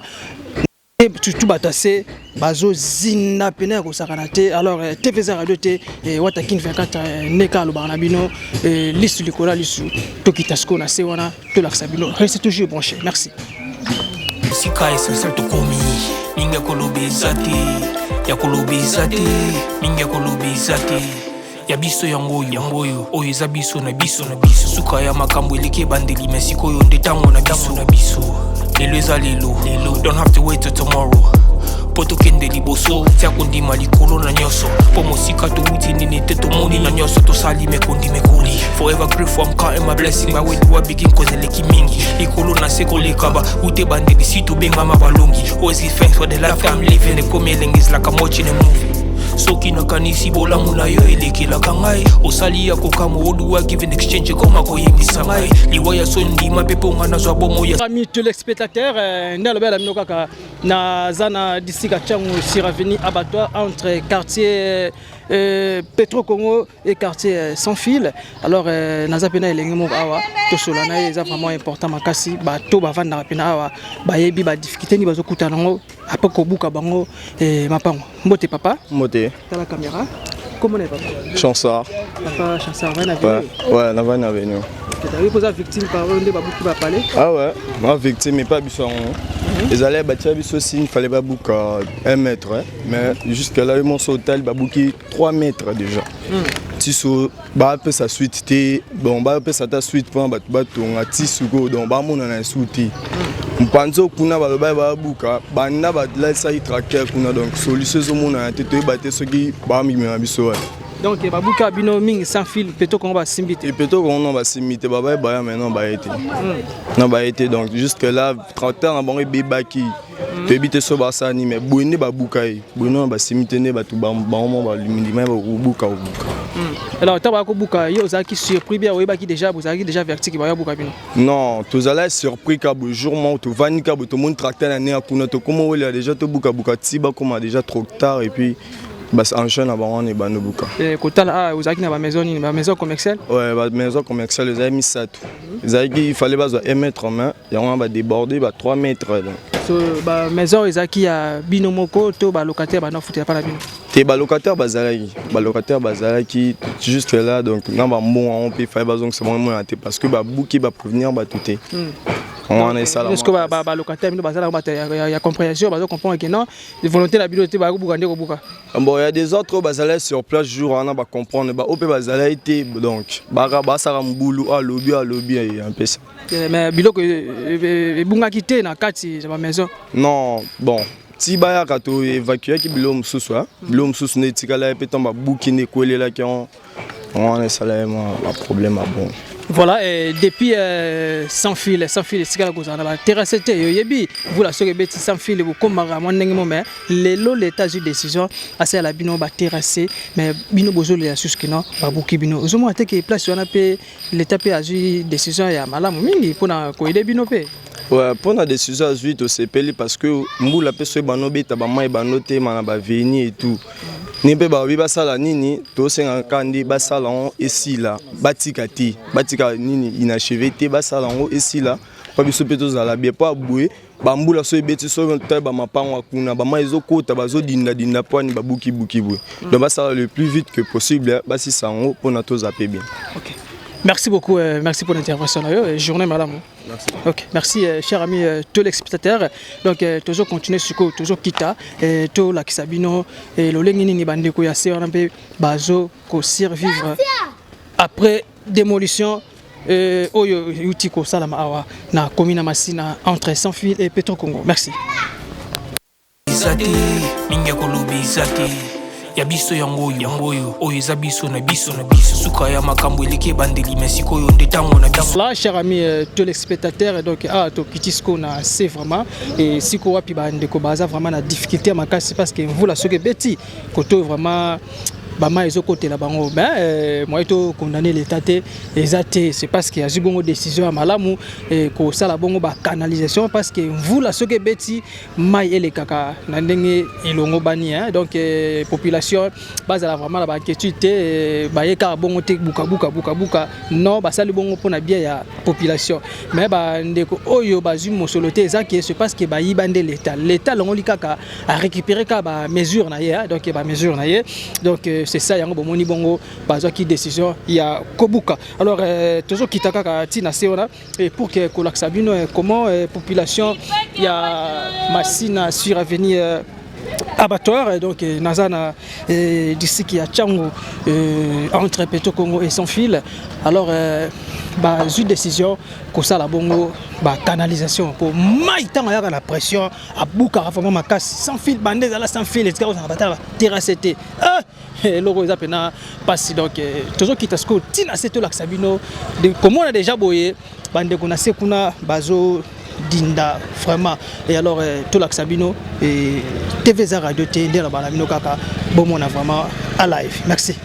Speaker 2: tout batassé bazo zina pena ko sakanate alors TVZ radio te watakin 24 neka lo barnabino liste likola lisu to kitasko na se wana to la sabino reste toujours branché merci
Speaker 5: sika essentiel to komi minga kolobezate ya kolobezate minga kolobezate ya biso yango oyo eza biso na biso suka ya makambo eleke bandeli mesiko yo ndetango na biso lelo eza lelo don't have to wait till tomorrow poto kende liboso tia kondima likolo na nyoso po mosika to uti nini te tomoni na nyoso to sali mekondi mekuli forever grateful, I'm counting my blessing. My way do I begin cause the leki mingi. Ikolo na seko lekaba, ute bande di situ benga mabalongi. Always give thanks for the life I'm living. The coming is like I'm watching a movie. Soki na kanisi bola muna yo eleki la kangai. Osali ya kokamo odu wa give in exchange koma ko yemi samai. Liwaya sondi mapepo ngana zwa bomo ya.
Speaker 2: Amis téléspectateurs, ndalo bela minokaka na zana d'ici Kachangu sur avenue Abattoir entre quartier Petro Congo et quartier Sans Fil. Alors naza pena elengi mo awa to solana eza vraiment important makasi ba to ba vanda pena awa ba yebi ba difficulté ni bazo kutana ngo apa ko buka bango mapango. Mbote papa.
Speaker 8: Mbote.
Speaker 2: Dans la caméra. Comment est papa?
Speaker 8: Chansard.
Speaker 2: Papa Chansard va na
Speaker 8: ouais, na va na venir.
Speaker 2: Tu as posé victime par un de babou qui va parler.
Speaker 8: Ah ouais, ma victime mais pas biso. Ils allaient bâtir biso aussi, il fallait babou 1 mètre hein? Mais jusqu'à là ils m'ont sauté babou qui 3 mètres déjà. Tiso ba peu sa suite té bon ba peu sa ta suite pour ba tonga tisuko donc ba mona na suite. Mpanzo kuna ba babou ka banda ba la sa traquer kuna donc solution zo mona té to ba té soki ba mi biso.
Speaker 2: Donc babouka bino ming sans fil plutôt qu'on va simbiter.
Speaker 8: Et plutôt qu'on va simbiter baba ba maintenant ba été. Non ba été donc jusque là 30 ans bon bebaki. Bebite so ba sa ni mais bonne babouka yi. Bonne ba simbiter ne ba tout ba ba lumindima ba buka.
Speaker 2: Alors tu vas ko buka yo zaki surpris bien oui ba qui déjà vous avez déjà verti qui ba buka bino.
Speaker 8: Non, tous allez surpris ka bo jour mon to vani ka bo to mon tracteur na ne akuna to comment on a déjà to buka tiba comme déjà trop tard et puis bas enchaîne avant on est banobuka.
Speaker 2: Et côté là vous avez na maison commerciale.
Speaker 8: Ouais, ba maison commerciale les amis ça tout. Il fallait pas 1 mètre en main, et on va déborder 3 mètres donc.
Speaker 2: So ba maison ezaki ya binomoko to ba locataire ba na futa pas la bino.
Speaker 8: Té ba locataire bazalaki juste là donc na ba bon on peut faire donc c'est vraiment parce que ba bouki ba prévenir ba touté. On est ça là.
Speaker 2: Est-ce que ba locataire bino bazala ba ya compréhension ba comprendre que non, volonté la biloté ba buka ndeko buka.
Speaker 8: Bon, il y a des autres bazalais sur place jour on va comprendre ba opé bazalai té donc ba sara mbulu a lobby un peu ça.
Speaker 2: Mais biloko bunga kité na kati ba maison.
Speaker 8: Non, bon. Si baya kato évacuer ki bilo mususu hein. Bilo mususu ne tikala e peton ba bukine kolela ki on est ça là un problème bon.
Speaker 2: Voilà, et depuis sans fil, c'est la chose. On a terrassé, yebi, vous la savez, sans fil, vous comme mon mais l'État a eu décision, assez à la bino va terrasser, mais bino bozo les assus que non, pas beaucoup bino. Vous avez été place on a payé l'État a eu décision il y a malam mingi pour na koider bino pe.
Speaker 8: Ouais, pour la décision à suite au CPL parce que mboula personne banobe tabama et banoté manaba veni et tout. Nimpe ba bi basala nini to senga kandi basala on ici là batika nini inachevé te basala on ici là pas biso peto za la bien pas boué bambula so ebeti so ta ba mapango kuna ba maizo kota bazo dinda poani ba buki boué donc basala le plus vite que possible basi sango pour na to zapper bien.
Speaker 2: OK. Merci beaucoup, merci pour l'intervention. Journée madame.
Speaker 8: Merci.
Speaker 2: Ok, merci chers amis téléspectateurs. Donc toujours continuer sur toujours kita et tout la kisabino et le lengini ni bande ko ya se on peut bazo ko survivre après démolition oyo utiko salama awa na commune Masina entre Sans Fil et Petro Congo. Merci.
Speaker 5: Ya biso yango oyo eza biso na biso suka ya makambo eleki bandeli mesiko yo ndetango na biso.
Speaker 2: Là chers amis téléspectateurs donc to kitisko na c'est vraiment et siko wapi bande ko baza vraiment na difficulté makasi parce que vous la soke beti koto vraiment bama ezo côté la bango ben moi to condamner l'état exacté c'est parce qu'il y a eu bongo décision à malamu et ko sala bongo ba canalisation parce que vous la soke beti mai ele kaka na ndenge ilongo bani hein donc population base la vraiment la ba inquiétude ba yeka bongo te buka non ba sali bongo pona bien ya population mais ba ndeko oyo bazu mosolote ezaki c'est parce que ba yibande l'état longo likaka a récupérer ka ba mesure na ye donc ba mesure na ye donc c'est ça yango bomoni bongo bazwa ki décision ya kobuka alors toujours kitaka ka tina seona et pour que kolaksabino comment population ya Masina sur avenir Abattoir donc nazana d'ici qui a Tchango entre Petro Congo et Sans Fil alors bah une décision que ça la bongo bah canalisation pour maïtan ya la pression à Buka vraiment ma casse Sans Fil bandez à la Sans Fil et on va terrasser eloko eza pena pasi donc tozokita siko tina se tolakisa bino komona déjà boye bandeko na se kuna bazo dinda vraiment et alors tolakisa bino TV za radio te ndela bana bino kaka bomona vraiment à live. Merci.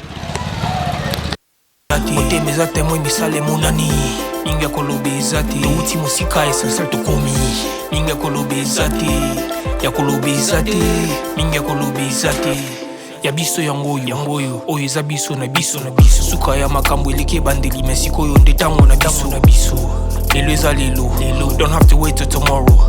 Speaker 5: Ati meza temo misale munani ninga kolobe zati uti musika essentiel to komi ninga kolobe zati ya kolobe zati ninga kolobe zati ya biso yangoyo oyo eza biso na biso suka ya makambo eleke bandeli mesiko yo ndetango na biso lelo eza lelo don't have to wait till tomorrow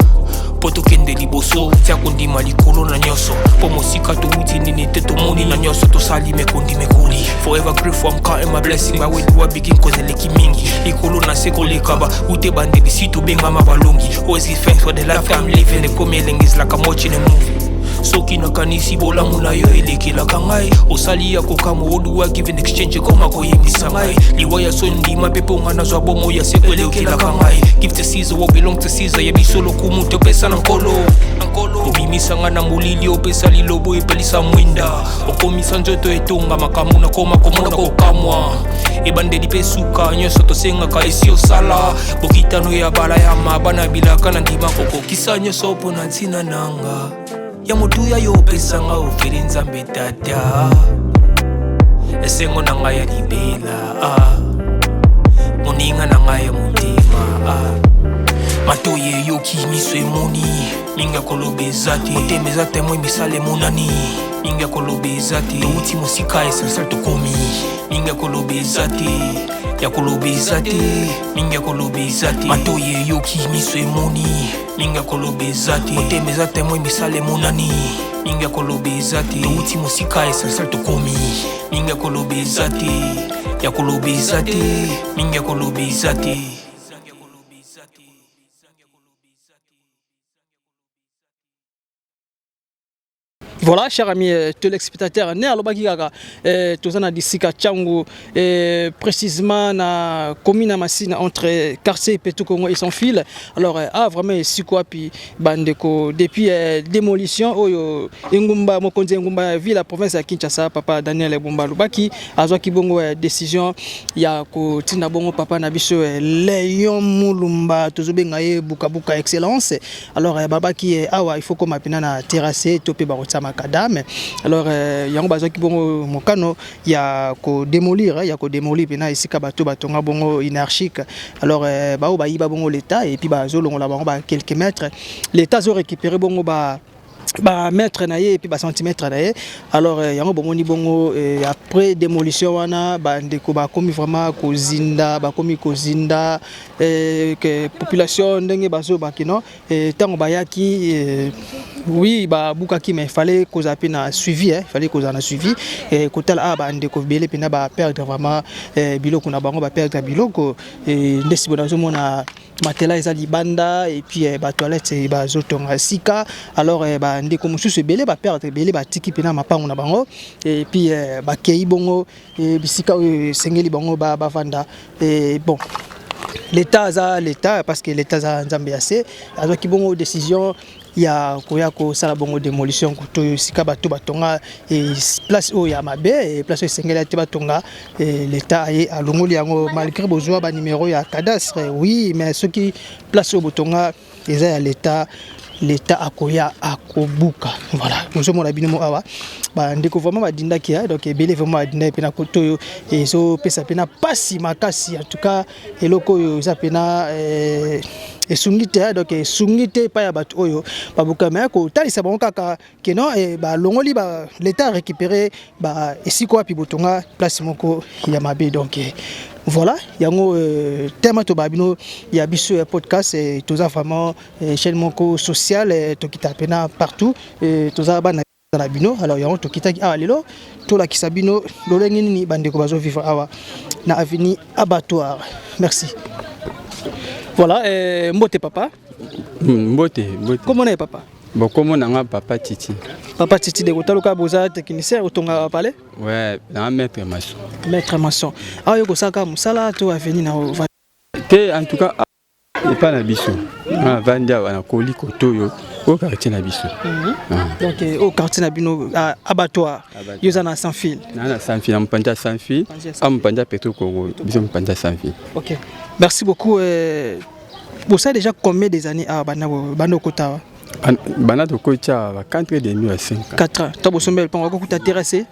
Speaker 5: poto kende liboso tia kondima likolo na nyoso po mosika to uti nini te to moni na nyoso to sali mekondi mekoli forever grateful I'm counting my blessing my way to begin cause eleki mingi likolo na seko lekaba ute bandeli si to benga mabalongi always give thanks for the life I'm living the coming is like I'm watching a movie soki nakanisi bolamu na yo elekelaka ngai osali ya kokamo oduwa give in exchange koma koyebisa ngai liwa ya sondima mpe mpo nga nazwa bomo ya seko elekelaka ngai give to Caesar what belong to Caesar yebiso lokumu topesa na nkolo obimisa nga na molili opesa lilobo epelisa mwinda okomisa nzoto etonga makambo nakoma komona kokamwa ebandeli mpe suka nyonso tosengaka esi osala bokitano ya bala ya mabana bilaka na ndima kokokisa nyonso mpo na ntina nanga ya motuya yo pesanga ofere nzambe tata esengo na ngai ya libela moninga na ngai ya motema matoye yoki miso emoni minga kolobe zati otema eza temo emisala monani minga kolobe zati outi mosika essentiel tokomi minga kolobe zati ya kolobe zati minga kolobe zati matoye yoki miso emoni minga kolobe zati otema eza temo emisala monani minga kolobe zati outi mosika essentiel tokomi minga kolobe zati ya kolobe zati minga kolobe zati.
Speaker 2: Voilà, chers amis téléspectateurs, né à l'Obakigaka, tous en a disika Tchangu, précisément na commune Massine entre quartier Petou Congo et son fil. Alors, vraiment, si quoi, puis bandeko depuis démolition, oyo Ngumba, Mokonzi Ngumba, ville la province de Kinshasa, papa Daniel Bumba Lubaki, azwa kibongo décision, ya ko tina bongo papa nabiso Léon Moulumba, tozobenga ye buka excellence. Alors, babaki awa, il faut qu'on m'appelle na terrasse, topé barotama kadame. Alors yango bazo ki bongo mokano ya ko démolir pena ici ka bato batonga bongo anarchique. Alors ba ba yiba bongo l'état et puis bazo longola bango ba quelques mètres l'état zo récupérer bongo ba mètre naie et puis ba centimètre naie. Alors yango bongo ni bongo après démolition wana ba ndeko ba komi vraiment kozinda que population ndenge bazo bakino tango bayaki oui ba bukaki mais il fallait qu'on a pena suivi suivi et kotala ba ndeko belé pena ba perdre vraiment biloko na bango ba perdre biloko et ndesi bonazo mona matela eza libanda et puis ba toilette ba zotonga sika. Alors ba ndeko mususu belé ba perdre belé ba tiki pena mapango na bango et puis ba kei bongo bisika sengeli bango ba vanda et bon l'état parce que l'état za nzambe assez azo ki bongo décision ya koya ko sala bongo démolition kuto sika bato batonga place o ya mabe place sengela te batonga l'état est à longoli yango malgré besoin ba numéro ya cadastre oui mais ce qui place au botonga eza ya l'état akoya akobuka. Voilà nous sommes la binemo awa ba ndeko vraiment ba dinda kia donc belé vraiment dinda pena koto et so pesa pena pasi makasi en tout cas eloko yo za pena et sungite donc sungite pa ya bato oyo babuka mais ko talisa bango kaka keno e ba longoli ba l'état récupérer ba esiko api botonga place moko ya mabe donc voilà yango tema to babino ya biso podcast et toza vraiment chaîne moko sociale to kita pena partout et toza bana na bino. Alors yango to kita lelo to la kisabino lolengi ni bandeko bazo vivre awa na avenue Abattoir. Merci. Voilà, mbote papa.
Speaker 9: Mbote.
Speaker 2: Comment est papa?
Speaker 9: Bon, comment on a papa Titi?
Speaker 2: Papa Titi de Gotaloka Boza technicien au Tonga Palais?
Speaker 9: Ouais, un maître maçon.
Speaker 2: Maître maçon. Ah, yoko saka musala to aveni na
Speaker 9: en tout cas, et pas la biso. Vandia wana koli koto yo. au quartier na biso.
Speaker 2: Donc au quartier na bino abattoir yo za na sans fil.
Speaker 9: Na sans fil, mpanja sans fil, mpanja Petro Congo, biso mpanja sans fil.
Speaker 2: OK. Merci beaucoup. Vous savez déjà combien des années à Bano Kota?
Speaker 9: Bana to Kota 4 et demi à 5 ans.
Speaker 2: 4 ans. Tu as besoin de te terrasser?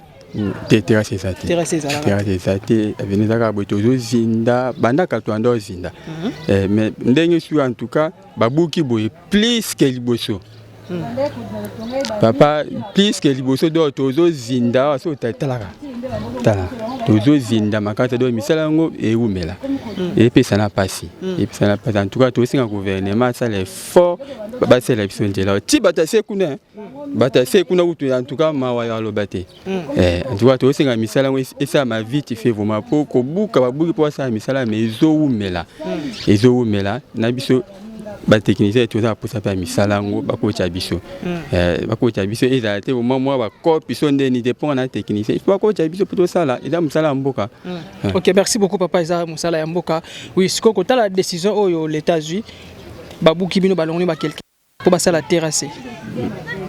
Speaker 9: Terrasser ça. Terrasser ça. Venez à Botozo Zinda, Banda Katuando Zinda. Mais ndenge su en tout cas, babuki boy plus que liboso. Papa plus que liboso do tozo Zinda so tatalaka. Tala. Tozo Zinda makata do misalango et umela. Et puis ça n'a pas si. Et puis ça n'a pas en tout cas tout aussi un gouvernement ça les fort baba c'est la mission de là. Ti batase kuna. Batase kuna utu en tout cas mawaya lobate. En tout cas tout aussi un misalango et ça ma vie tu fais vraiment pour ko buka babuki pour ça misala mais zo umela. Et zo umela na biso ba technicien tout ça pour ça pas misalango ba ko chabiso. Ba ko chabiso et ça été au moment ba ko piso ndeni dépend na technicien. Il faut ko chabiso pour ça là. Il a musala mboka.
Speaker 2: OK, merci beaucoup papa Isa musala mboka. Oui, ce qu'on la décision au l'États-Unis babuki bino balongoni ba quelqu'un pour ba ça la terrasser.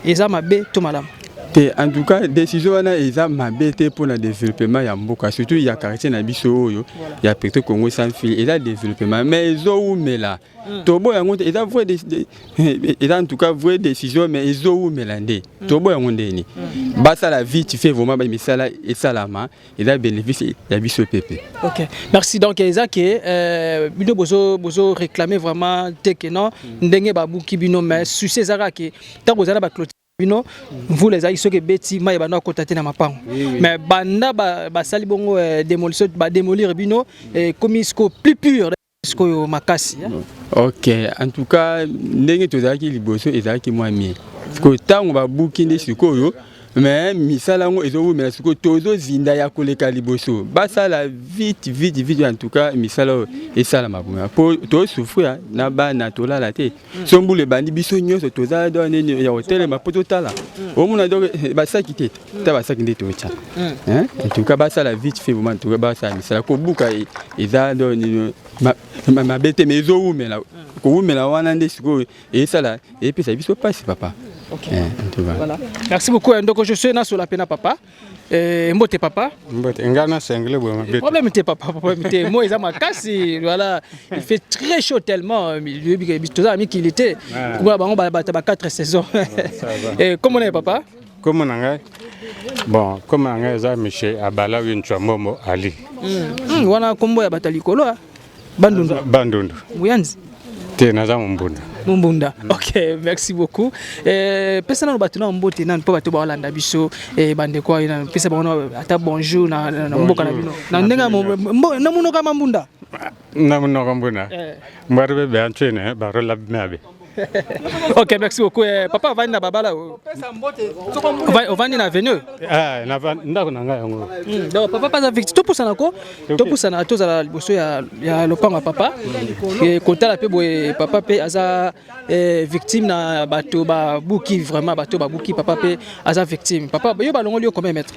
Speaker 2: Isa mabe to malam.
Speaker 9: En tout cas, décision wana eza mabete pour le développement ya mboka surtout il y a quartier na biso oyo il y a Petro Congo sans fil et là développement mais zo umela tobo yango eza vrai et en tout cas vraie décision mais zo umela ndé tobo yango ndeni basa la vie tu fais vraiment ba misala et salama et là bénéfice ya biso pépé.
Speaker 2: OK, merci donc eza que bino bozo réclamer vraiment tekeno ndenge babuki bino mais sur ces ara que tant bozala ba bino vous les aïsso que beti ma bana kotate na mapango mais banda ba sali bongo démolition ba démolir bino comme isko plus pur isko makasi.
Speaker 9: OK, en tout cas ndenge tozaki liboso ezaki moi mi ko tango ba bukinde sikoyo mais misalango ezo mais siko tozo zinda ya koleka liboso basala vite en tout cas misala et sala mabuma pour to souffrir na ba na tola la te sombule bandi biso nyoso toza donné ya hotel ma poto tala au mona donc basaki te ta basaki nde to cha en tout cas basala vite fait vraiment tout basala misala ko buka eza donné ma bête mais ezo mais là ko mais là wana nde siko et sala et puis ça biso passe papa.
Speaker 2: OK. Voilà. Merci beaucoup. Donc je suis là sur la peine papa. Mbote papa.
Speaker 10: Mbote ngana sengle bo ma bête.
Speaker 2: Problème te papa, problème te moi ils ont ma casse voilà, il fait très chaud tellement tout ça ami qu'il était. Voilà on va 4 saisons. Et comment est papa?
Speaker 10: Comment nanga? Bon, comment nanga za monsieur Abala winchwa momo Ali.
Speaker 2: Wana kombo ya batalikolo Bandundu.
Speaker 10: Bandundu.
Speaker 2: Buyanzi.
Speaker 10: Tena za mbunda.
Speaker 2: Mumbunda. OK, merci beaucoup. Pesa na batuna mbote na mpo bato ba Holanda biso bande kwa ina pesa baona ata bonjour na mboka na bino. Na ndenga na muno kama mbunda.
Speaker 10: Na muno kama mbunda. Mbarbe be antene baro la mabe.
Speaker 2: OK, merci beaucoup. Papa va na babala. On va na avenue.
Speaker 10: Ah, na ndako na ngai yango.
Speaker 2: Donc papa pas avec to pousa nako. To pousa na to za liboso ya lopanga papa. Kota la pe boy papa pe aza victime na bato ba buki vraiment bato ba buki papa pe aza victime. Papa yo balongo lio combien mètres?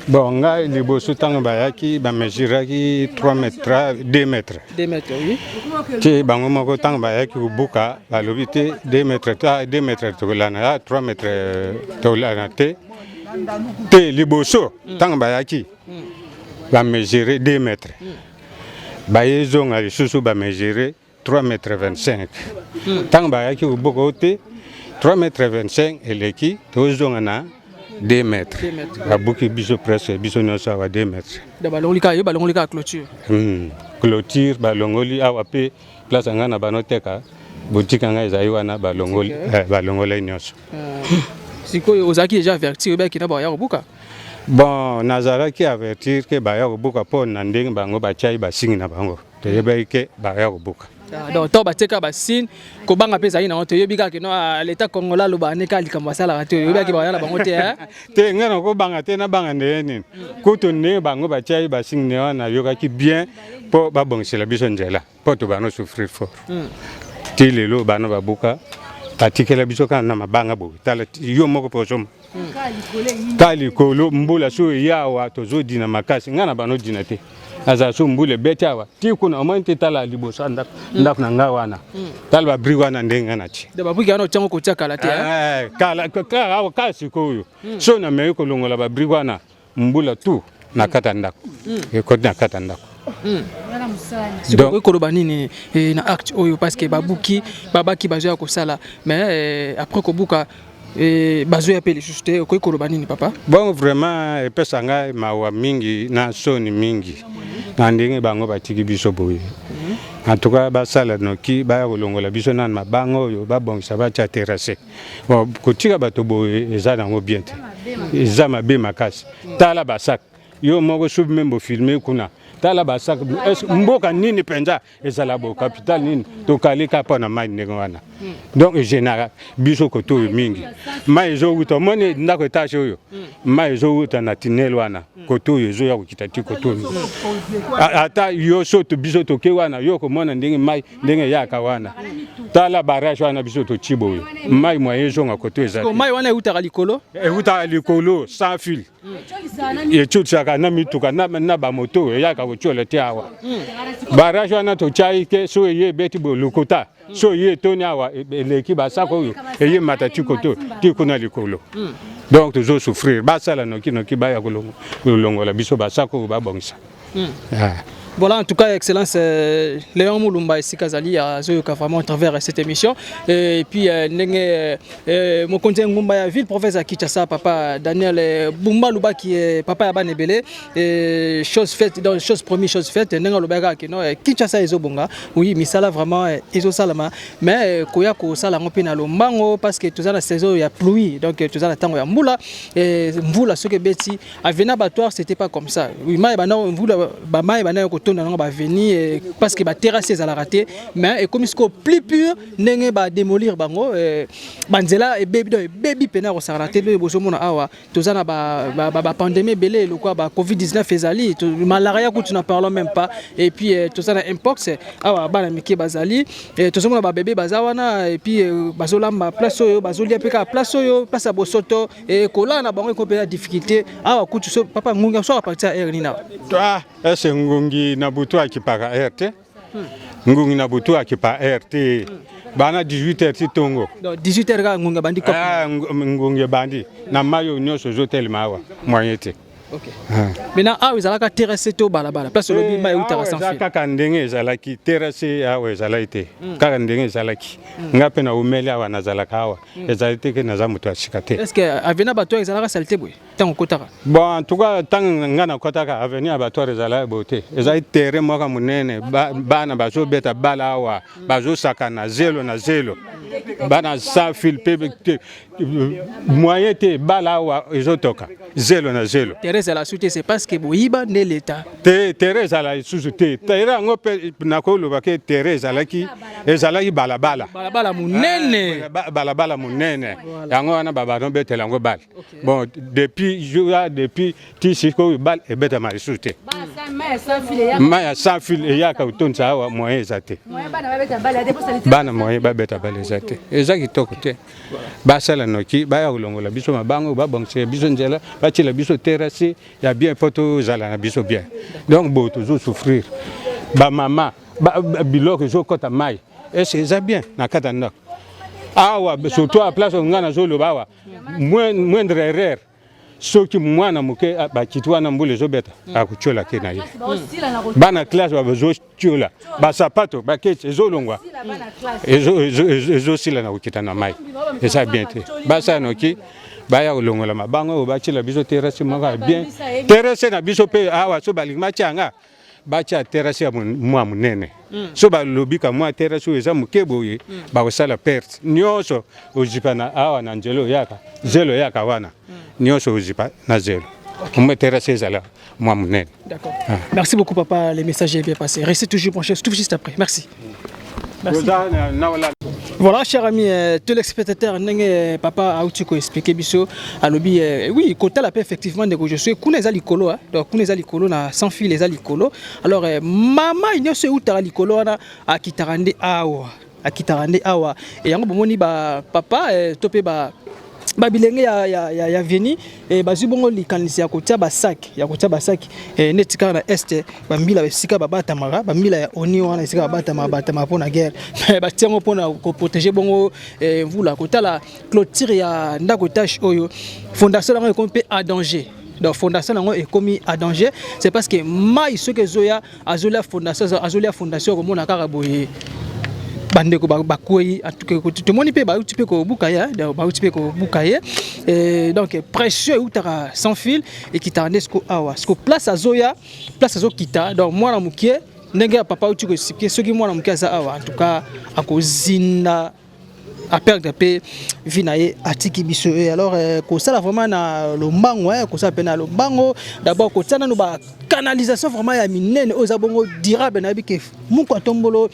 Speaker 10: Bon, ngai liboso tanga bayaki ba mesuraki 3 mètres 2 mètres.
Speaker 2: 2 mètres oui.
Speaker 10: Ti bango moko tanga bayaki buka ba lobité 2 mètres ta 2 mètres to lana 3 mètres to lana te liboso tanga bayaki ba mesurer 2 mètres. Ba yezo ngali susu ba mesurer 3 mètres 25. Tanga bayaki buka te 3 mètres 25 eleki to zongana 2 mètres. Babuki biso presque biso nyonso awa 2 mètres.
Speaker 2: Da balongoli ka clôture.
Speaker 10: Clôture balongoli awa pe place ngana banoteka boutique nga ezai wana balongoli balongoli nyonso.
Speaker 2: Sikoyo ozaki déjà avertir ba kina ba ya buka.
Speaker 10: Bon nazara ki avertir ke ba ya buka po na ndenge bango ba chai ba singi na bango. To yeba ke ba ya buka.
Speaker 2: Donc to bateka basine ko banga pesa ina to yebika ke no l'état congolais lo ba neka likambo sala ka to yebika ke ba yana bango te
Speaker 10: te ngana ko banga te na banga ndeni ko to ne bango ba chai ba singi na yoka ki bien po ba bongsela biso njela po to ba no souffrir fort ti lelo bana babuka patikela biso kana na mabanga bo tala yo moko po somo ka likolo mbula so yawa tozo dina makasi ngana bano dina te aza so mbule beti awa ti kuna omonte tala liboso ndako na nga wana tala ba bri wana ndenga na chi
Speaker 2: de babuki ana ochango kotia kala te
Speaker 10: ka sikoyo so na meyo kolongola ba bri wana mbula tu na kata ndako ekoti na kata ndako
Speaker 2: donc koloba nini na acte oyo parce que babuki babaki bazoya kosala mais après kobuka bazo ya pele juste ko koloba nini papa
Speaker 10: bon vraiment epesa ngai mawa mingi na soni mingi na ndenge bango batiki biso boye en tout cas basala noki baya kolongola biso na mabango oyo babongisa batia terrasse bon kotika bato boye eza nango bien te eza mabe makasi tala basak yo moko sub membo filmer kuna tala basak mboka nini penza ezala bo capital nini to kalika pona mai ndenge wana donc général biso koto mingi mai zo uta mone ndako etage oyo mai zo uta na tinel wana koto ezo ya kokitati koto ata yo soto biso to ke wana yo ko mona ndenge mai ndenge yaka wana tala barrage wana biso to chibo oyo mai moyen zo ngakoto ezali
Speaker 2: ko mai wana uta
Speaker 10: likolo sans fil et tout ça na mituka na ba moto yaka kochola te awa barrage wana to chai ke so ye beti bo lokota so ye toni awa eleki basako oyo eye matati koto ti kuna likolo donc toujours souffrir basala noki baya kolongola biso basako babongisa
Speaker 2: Voilà, en tout cas, Excellence, Léon Moulumba et Sikazali a vraiment à travers cette émission. Et puis, mon conseiller Ngumba ville, professeur Kichassa, papa Daniel Bumba Luba qui est papa Yaban Ebele. Chose faite, dans chose promise, chose faite, Nenga Lubaga qui non, Kichassa Ezobonga. Oui, mais ça là vraiment, Ezo Salama. Mais Koya Ko Salango Pinalo Mango, parce que tout ça la saison il y a pluie, donc tout ça la temps il y a Moula. Et Mvoula, ce que Betty, à Venabatoire, c'était pas comme ça. Oui, Maïbana, Mvoula, Maïbana, va venir parce que ba terrasse za la raté mais comme ce qu'on plus pur nenge ba démolir bango banzela et baby pena ko sarate be boso mona awa tozana ba pandémie belé le quoi ba covid-19 ezali malaria ko tu n'en parlons même pas et puis tozana mpox awa bana miki bazali tozomona ba bébé bazawana et puis bazolamba place oyo bazolia peka place oyo place a bosoto et kola na bango ko pe difficulté awa kutu so papa ngunga so partir air nina
Speaker 10: ese ngungi na butu akipaka RT ngungi na butu akipa RT bana 18h ti tongo
Speaker 2: donc 18h ga ngunga bandi ko
Speaker 10: ngungi bandi na mayo nyoso hotel mawa moyete
Speaker 2: OK maintenant awa ezalaka terrasse to balabala place lobi mai utara sans fil
Speaker 10: kaka ndenge ezalaki terrasse awa ezalaite kaka ndenge ezalaki ngape na umeli awa nazalaka awa ezalite ke naza mutu ashikate
Speaker 2: est-ce que avena bato ezalaka saleté boy tango kotaka
Speaker 10: bon en tout cas tant ngana kotaka avenir bato ezala bote ezali terrain moka munene bana bazo beta bala awa bazo sakana zelo na zelo bana sans fil pe moyen te bala awa ezotoka zelo na zelo
Speaker 2: Thérèse la soute c'est parce que boyiba ne l'état
Speaker 10: Thérèse la soute Thérèse ngope nakolo ba ke Thérèse alaki ezalaki balabala munene yango wana baba no betela ngo bal bon depuis tisiko bal e beta ma soute maya sans fil e yaka utonza wa moyen ezate bana moyen ba beta bal ezate ezaki tokote basala noki baya kolongola biso mabango babongse biso nzela batila biso terrasse ya bien poto zala na biso bien donc bo toujours souffrir ba mama biloko zo kota mai est-ce ça bien na kata ndako awa surtout à place ngana zo lobawa moindre erreur soki mwana muke bakitwa na mbule zo beta akuchola kena ye bana classe ba zo chola ba sapato ba ketse zo longwa ezo sila na ukita na mai et ça bien te ba sa noki baya kolongola mabango bachila biso terrasse maka bien terrasse na biso pe awa so balingma changa bacha terrasse ya mwa munene so balobika mwa terrasse eza mukeboye ba kosala perte nyoso ojipana awa na njelo yaka wana nyoso ojipa na zelo mwa terrasse ezala mwa munene.
Speaker 2: D'accord. Merci beaucoup papa, les messages est bien passé. Restez toujours branchés, tout juste après. Merci. Merci. Voilà, chers amis téléspectateurs, papa a aussi expliqué biso alobi oui, côté la paix effectivement négociation kuna za likolo donc kuna za likolo na sans fil les likolo. Alors mama inyoso utara likolo na akitarande awa et yango bomoni ba papa topé ba babilenge ya veni bazwi bongo likanisi ya kotia basak netika na este bambila esika babatamaka bambila ya oni wana esika babatama mpona guerre batiango mpona koprotege bongo mvula kotala clôture ya ndako etage oyo fondation yango ekomi mpe a danger. Donc fondation nango est commis à danger, c'est parce que mai ce que zoya azolia fondation comme on a karaboye bandeko bakoi en tout cas tout le monde peut ba uti pe ko bukaya ba uti pe ko bukaye donc pression utara sans fil et qui t'a nesco awa ce que place azoya place azo kita donc moi na mukie ndenge papa uti ko expliquer ce qui moi na mukie za awa en tout cas akozina à perdre pe vinaye atiki biso alors ko sala vraiment na lombango ko sala pena lombango d'abord ko tsana no ba canalisation vraiment ya minene oza bongo durable na bike muko tombolo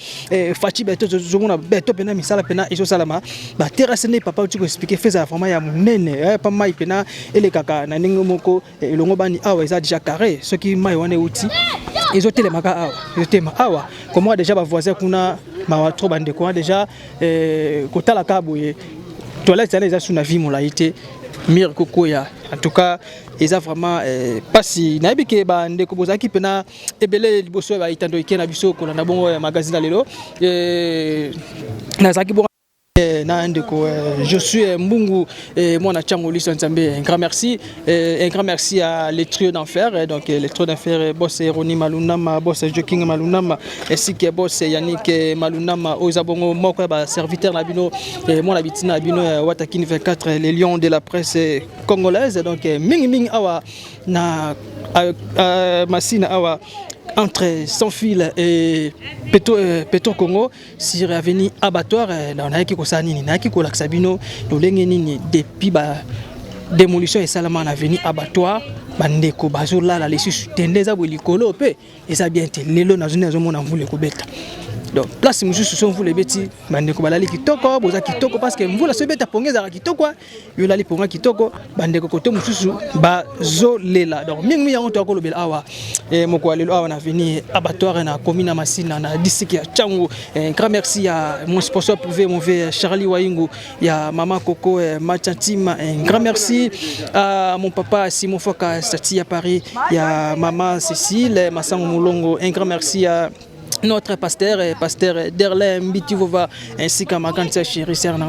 Speaker 2: fachi beto zongona beto pena misala pena iso salama ba terrasse ne papa uti ko expliquer feza vraiment ya minene pa mai pena ele kaka na ningo moko elongo bani awa eza déjà carré ce qui mai wane uti iso telemaka awa iso tema awa comment déjà ba voisin kuna ma trop bande quoi déjà kotala kaboye toilette ça les a sous na vie molaité mire kokoya en tout cas ils a vraiment pas si na bike ba ndeko bozaki pena ebele liboso ba itando ikena biso ko na bongo magazine lelo na zaki bongo je suis Mbungu et moi Nachangoli un grand merci à les trios d'enfer donc les trios d'enfer boss Roni Malunama boss Joking Malunama ainsi que boss Yannick Malunama Ozabongo moko ba serviteur na bino moi habitina na bino Watakin 24 les lions de la presse congolaise donc ming awa na Massina awa entre Sans Fil et Petro Congo sur avenue abattoir dans naiki ko sanini naiki ko laksabino lolenge nini depuis ba démolition et salama na avenue abattoir bandeko bazola la lesu tendeza bolikolo pe eza bien te lelo na zone azomona mvule ko beta donc place mususu sont vous les beti bandeko balali kitoko boza kitoko parce que mvula se beta pongeza kitoko yo lali ponga kitoko bandeko koto mususu bazolela donc mingi yango to ko lobela awa moko lelo awa na venir abattoir na commune Masina na district ya Changu grand merci à mon sponsor privé mon vieux Charlie Waingu ya mama Coco Machantima grand merci à mon papa Simon Foka Stati à Paris ya maman Cécile Massango Mulongo un grand merci à notre pasteur Derlin Mbitivova ainsi qu'à ma grande sœur chérie Serna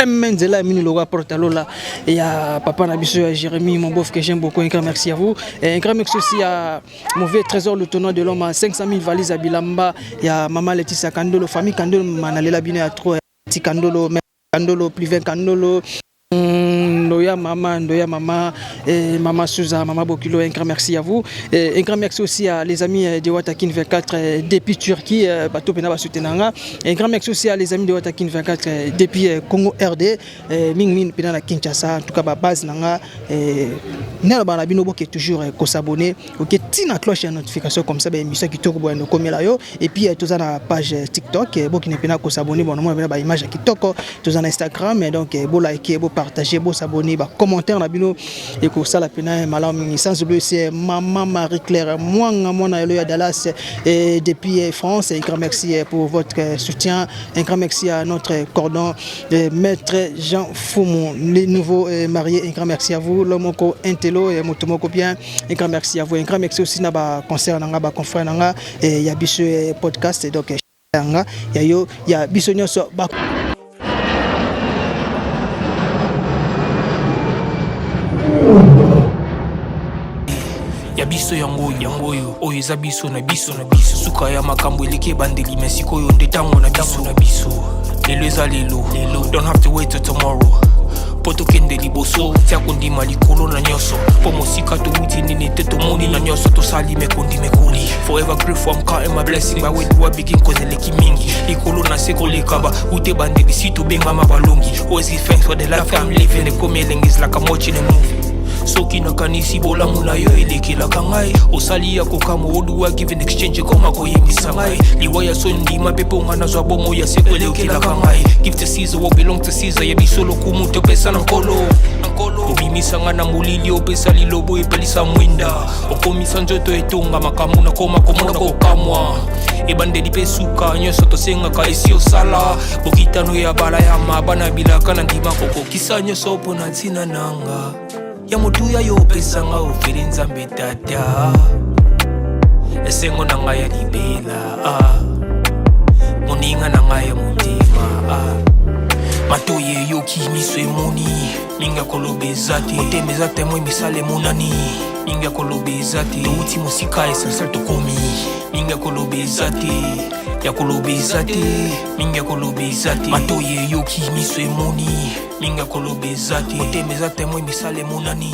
Speaker 2: Menzela Mini Loga Portalola et à papa Nabiso Jérémy mon beau que j'aime beaucoup un grand merci à vous et un grand merci aussi à mon vieux trésor le tenant de l'homme à 500 000 valises à Bilamba et à maman Laetitia Kandolo famille Kandolo Manalela Bine à trop Kandolo plus 20 Kandolo Ndoya maman et maman Souza, maman Bokilo, un grand merci à vous. Et un grand merci aussi à les amis de Watakin 24 depuis Turquie, Bato Penaba Soutenanga. Un grand merci aussi à les amis de Watakin 24 depuis Congo RD, Ming Penana Kinshasa, en tout cas base nanga. Nel Banabino qui est toujours s'abonner, ok, tina cloche à notification comme ça, ben émission qui tourne bon comme là yo. Et puis tout ça na page TikTok, qui n'est pas s'abonner, bon moi ben image qui toko, tout ça na Instagram, donc beau liker, beau partager, beau s'abonner, bah commentaire na bino et que ça la peine malam sans oublier c'est maman Marie-Claire moi na yo Dallas et depuis France un grand merci pour votre soutien, un grand merci à notre cordon maître Jean Foumon les nouveaux mariés, un grand merci à vous l'homme ko Intelo et motomoko bien un grand merci à vous, un grand merci aussi na ba concert nanga ba confrère nanga et ya biso podcast donc nanga ya yo ya biso nyonso ba
Speaker 5: ya biso yango oyo eza biso na biso suka ya makambo eleki bandeli mesiko oyo nde tango na biso lelo eza lelo don't have to wait till tomorrow poto kende liboso tia kondima likolo na nyoso po mosika to wuti nini te to moni na nyoso to sali mekondi mekoli forever grateful I'm counting my blessing by way do I begin cause eleki mingi likolo na seko lekaba ute bandeli si to benga mabalongi always give thanks for the life I'm living the come is like I'm watching a movie soki nakanisi bolamu na yo elekelaka ngai osali ya kokamo oduwa give an exchange koma koyebisa ngai liwa ya sondima mpe mpo nga nazwa bomo ya seko elekelaka ngai give to Caesar what belong to Caesar yebi solo kumu topesa na nkolo obimisa nga na molili opesa lilobo epelisa mwinda okomisa nzoto etonga makambo nakoma komona kokamwa ebandeli mpe suka nyonso tosengaka esi osala bokitano ya bala ya mabana bilaka na ndima kokokisa nyonso mpo na ntina nanga ya motuya yo opesanga ofele nzambe tata esengo na ngai ya libela moninga na ngai ya motima matoye yoki miso emoni minga koloba eza te motema eza te moi misala emonani minga koloba eza te touti mosika essentiel tokomi minga koloba eza te ya koloba eza te minga koloba eza te matoye yoki miso emoni minga koloba eza te motema eza te moi misala emonani